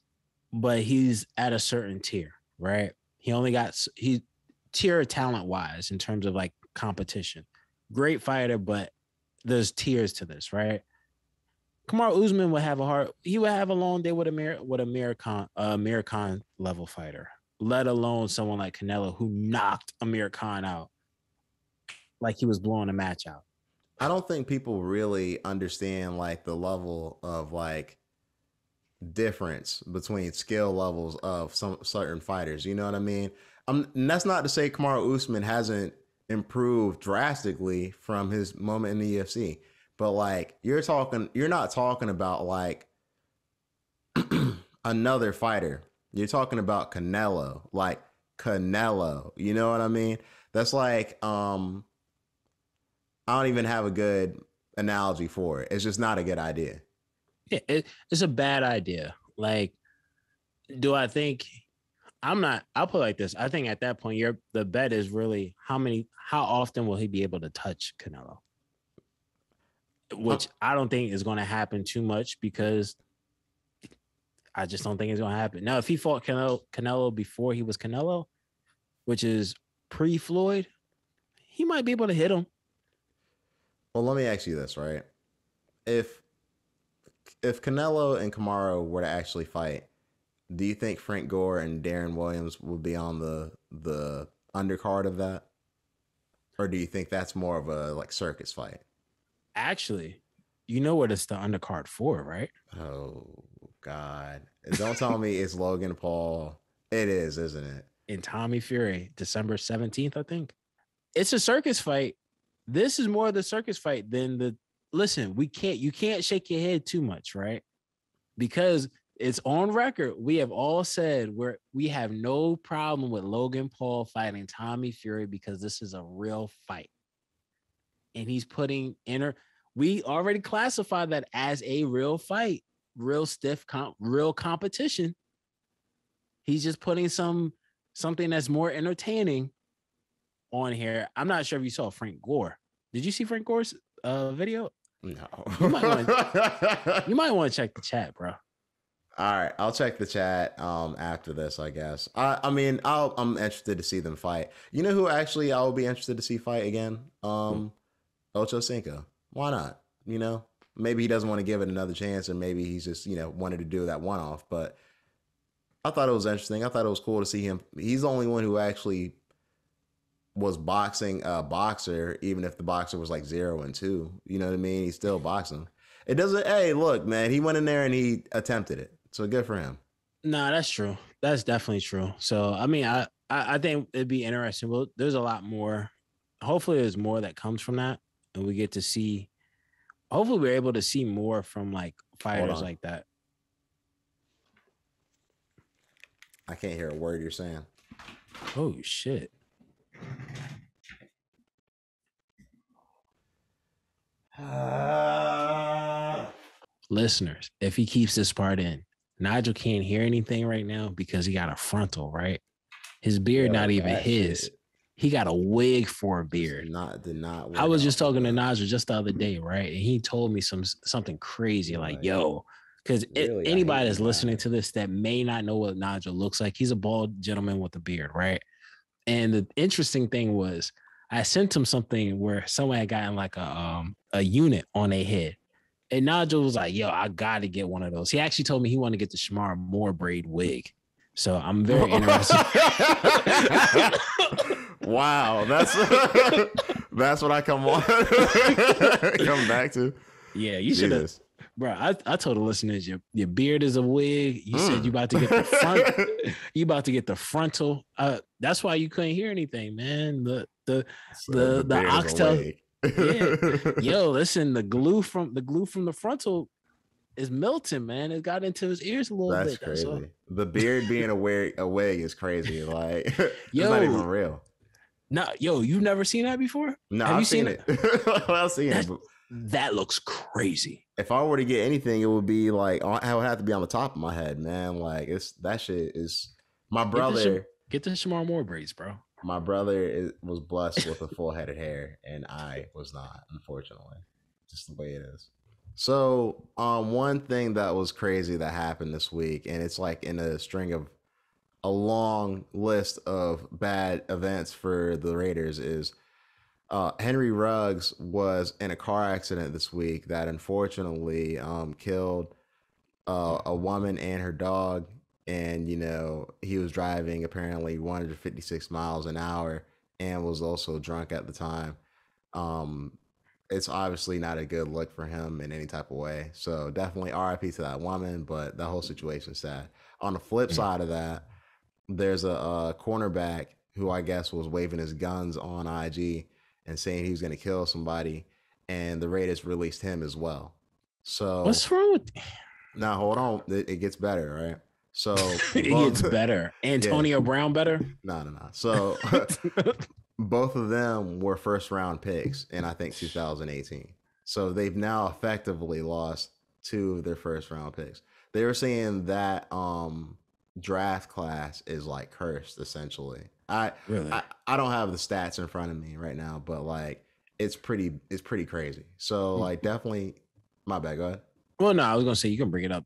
but he's at a certain tier, right? He tier talent-wise in terms of like competition. Great fighter, but there's tiers to this, right? Kamaru Usman would have a long day with Amir Khan level fighter, let alone someone like Canelo who knocked Amir Khan out like he was blowing a match out. I don't think people really understand like the level of like difference between skill levels of some certain fighters. You know what I mean? And that's not to say Kamaru Usman hasn't improved drastically from his moment in the UFC, but like you're not talking about like another fighter. You're talking about Canelo, like Canelo. You know what I mean? That's like I don't even have a good analogy for it. It's just not a good idea. Yeah, it's a bad idea. Like, do I think I'll put it like this. I think at that point, the bet is really how often will he be able to touch Canelo? Which I don't think is going to happen too much because I just don't think it's going to happen. Now, if he fought Canelo before he was Canelo, which is pre-Floyd, he might be able to hit him. Well, let me ask you this, right? If Canelo and Kamaru were to actually fight, do you think Frank Gore and Darren Williams would be on the undercard of that? Or do you think that's more of a like circus fight? Actually, you know what it's the undercard for, right? Oh, God. Don't tell me it's Logan Paul. It is, isn't it? And Tommy Fury, December 17th, I think. It's a circus fight. This is more of the circus fight than listen, you can't shake your head too much, right? Because it's on record. We have all said we have no problem with Logan Paul fighting Tommy Fury because this is a real fight. And he's we already classified that as a real fight, real stiff, real competition. He's just putting something that's more entertaining on here. I'm not sure if you saw Frank Gore. Did you see Frank Gore's video? No. You might want to check the chat, bro. All right, I'll check the chat after this, I guess. I'm interested to see them fight. You know who actually I will be interested to see fight again? Ocho Cinco. Why not? You know, maybe he doesn't want to give it another chance, and maybe he's just wanted to do that one-off. But I thought it was interesting. I thought it was cool to see him. He's the only one who actually was boxing a boxer, even if the boxer was like 0-2. You know what I mean? He's still boxing. It doesn't. Hey, look, man, he went in there and he attempted it. So good for him. No, that's true. That's definitely true. So I mean, I think it'd be interesting. Well, there's a lot more. Hopefully, there's more that comes from that, and we get to see. Hopefully, we're able to see more from like fighters like that. I can't hear a word you're saying. Oh shit. Listeners, if he keeps this part in, Nigel can't hear anything right now because he got a frontal, right? His beard not even his. Shit. He got a wig for a beard. I was just talking to Nigel just the other day, right? And he told me something crazy like, yo, because really, anybody that's listening to this that may not know what Nigel looks like, he's a bald gentleman with a beard, right? And the interesting thing was I sent him something where someone had gotten like a unit on their head. And Nigel was like, yo, I got to get one of those. He actually told me he wanted to get the Shamar Moore braid wig. So I'm very interested. Wow. That's That's what I come on. Come back to. Yeah, you should have, bro. I told the listeners your beard is a wig. You said you about to get the front. You about to get the frontal. That's why you couldn't hear anything, man. The oxtail. Yeah, yo, listen. The glue from the frontal is melting, man. It got into his ears a little bit. That's crazy. The beard being a wig is crazy. Like, it's yo, not even real. No, yo, you've never seen that before? No, I've seen it. I've seen it. That looks crazy. If I were to get anything, it would be like I would have to be on the top of my head, man. Like that shit is. My brother get the Shamar Moore braids, bro. My brother was blessed with a full head of hair, and I was not, unfortunately. Just the way it is. So, one thing that was crazy that happened this week, and it's like in a string of a long list of bad events for the Raiders, is Henry Ruggs was in a car accident this week that unfortunately killed a woman and her dog. And, you know, he was driving apparently 156 miles an hour and was also drunk at the time. It's obviously not a good look for him in any type of way. So definitely RIP to that woman, but the whole situation is sad. On the flip side of that, there's a cornerback who I guess was waving his guns on IG and saying he was going to kill somebody, and the Raiders released him as well. So what's wrong with? Now hold on, it gets better, right? So it gets better. Antonio Brown better? No. So both of them were first round picks in I think 2018. So they've now effectively lost two of their first round picks. They were saying that draft class is like cursed essentially. I don't have the stats in front of me right now, but like it's pretty crazy. So like definitely my bad, go ahead. Well, no, I was gonna say you can bring it up.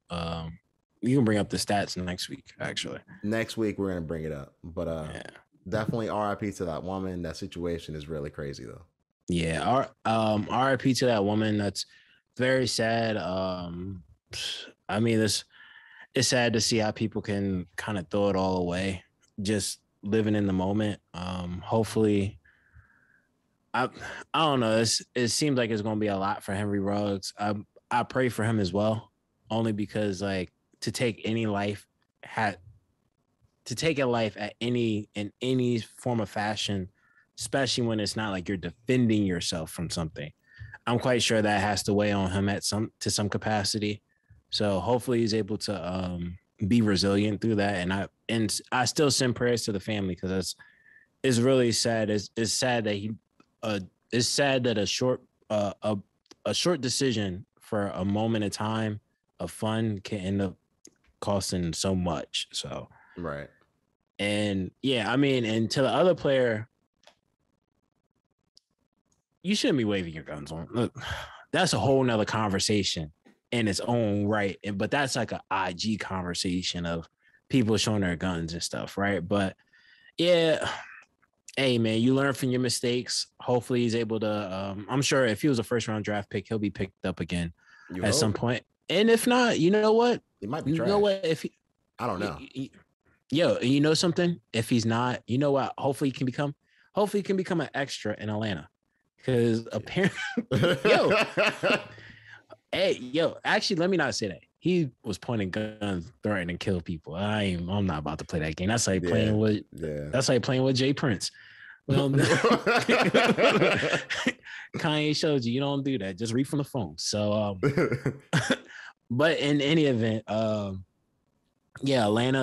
You can bring up the stats next week, actually. Next week we're gonna bring it up. But definitely RIP to that woman. That situation is really crazy though. Yeah, RIP to that woman. That's very sad. I mean, it's sad to see how people can kind of throw it all away, just living in the moment. Hopefully, I don't know. It seems like it's gonna be a lot for Henry Ruggs. I pray for him as well, only because like to take a life in any form of fashion, especially when it's not like you're defending yourself from something. I'm quite sure that has to weigh on him to some capacity. So hopefully he's able to be resilient through that. And I still send prayers to the family because it's really sad. It's sad that it's sad that a short decision for a moment in time of fun can end up costing so much. So right. And yeah, I mean, and to the other player, you shouldn't be waving your guns on. Look, that's a whole nother conversation in its own right. But that's like an IG conversation of people showing their guns and stuff, right? But yeah, hey man, you learn from your mistakes. Hopefully he's able to I'm sure if he was a first round draft pick, he'll be picked up again at some point. And if not, you know what? He might be trash. You know what? If he, I don't know. Yo, you know something? If he's not, you know what? Hopefully he can become an extra in Atlanta. Because apparently, actually, let me not say that. He was pointing guns, threatening to kill people. I'm not about to play that game. That's like playing with that's like playing with Jay Prince. Well, Kanye showed you don't do that. Just read from the phone. So but in any event, Atlanta,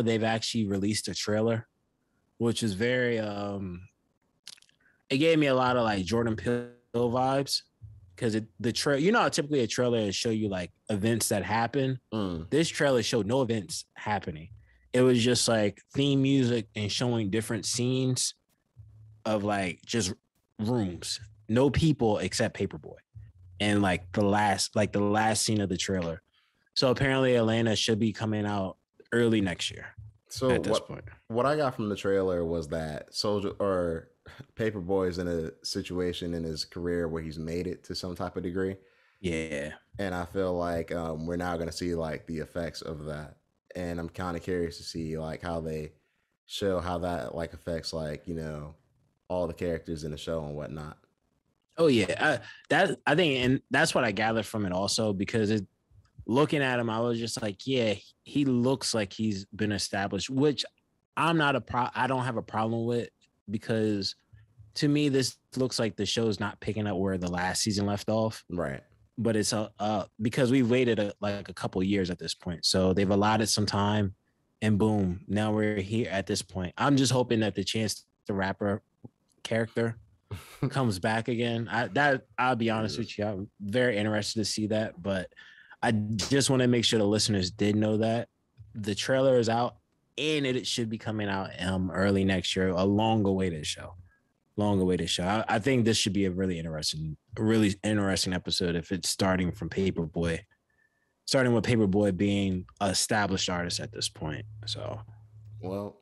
they've actually released a trailer, which is very it gave me a lot of like Jordan Peele vibes because the trailer, you know, typically a trailer will show you like events that happen. This trailer showed no events happening. It was just like theme music and showing different scenes of like just rooms, no people except Paperboy, and like the last scene of the trailer. So apparently Atlanta should be coming out early next year. So at this point, what I got from the trailer was that Paperboy is in a situation in his career where he's made it to some type of degree. Yeah. And I feel like we're now going to see like the effects of that. And I'm kind of curious to see like how they show how that like affects like, you know, all the characters in the show and whatnot. Oh yeah, I think, and that's what I gathered from it also, because looking at him, I was just like, yeah, he looks like he's been established, which I don't have a problem with, because to me this looks like the show's not picking up where the last season left off. Right. But it's because we waited like a couple years at this point, so they've allotted some time, and boom, now we're here at this point. I'm just hoping that the Chance the Rapper character comes back again. I'll be honest with you, I'm very interested to see that, but I just want to make sure the listeners did know that the trailer is out, and it should be coming out early next year. A long awaited show. I think this should be a really interesting episode if it's starting with Paperboy being an established artist at this point. So, well,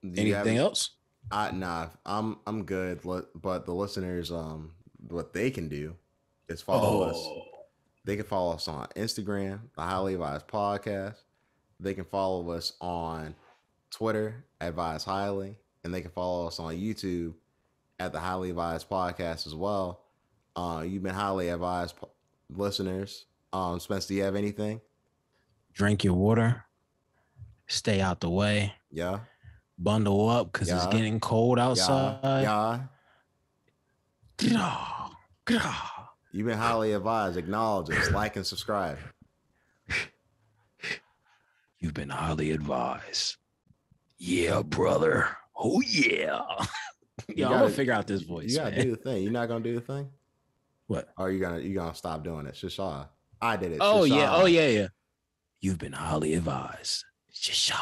anything else? Nah, I'm good. But the listeners, what they can do is follow us. They can follow us on Instagram, the Highly Advised Podcast. They can follow us on Twitter, Advised Highly, and they can follow us on YouTube at the Highly Advised Podcast as well. You've been highly advised, listeners. Spence, do you have anything? Drink your water. Stay out the way. Yeah. Bundle up because it's getting cold outside. Yeah. You've been highly advised. Acknowledge us. Like and subscribe. You've been highly advised. Yeah, brother. Oh, yeah. Yo, I'm going to figure out this voice. You got to do the thing. You're not going to do the thing? What? Or are you gonna stop doing it? Shasha. I did it. Oh, Shasha. yeah. Yeah. You've been highly advised. Shasha.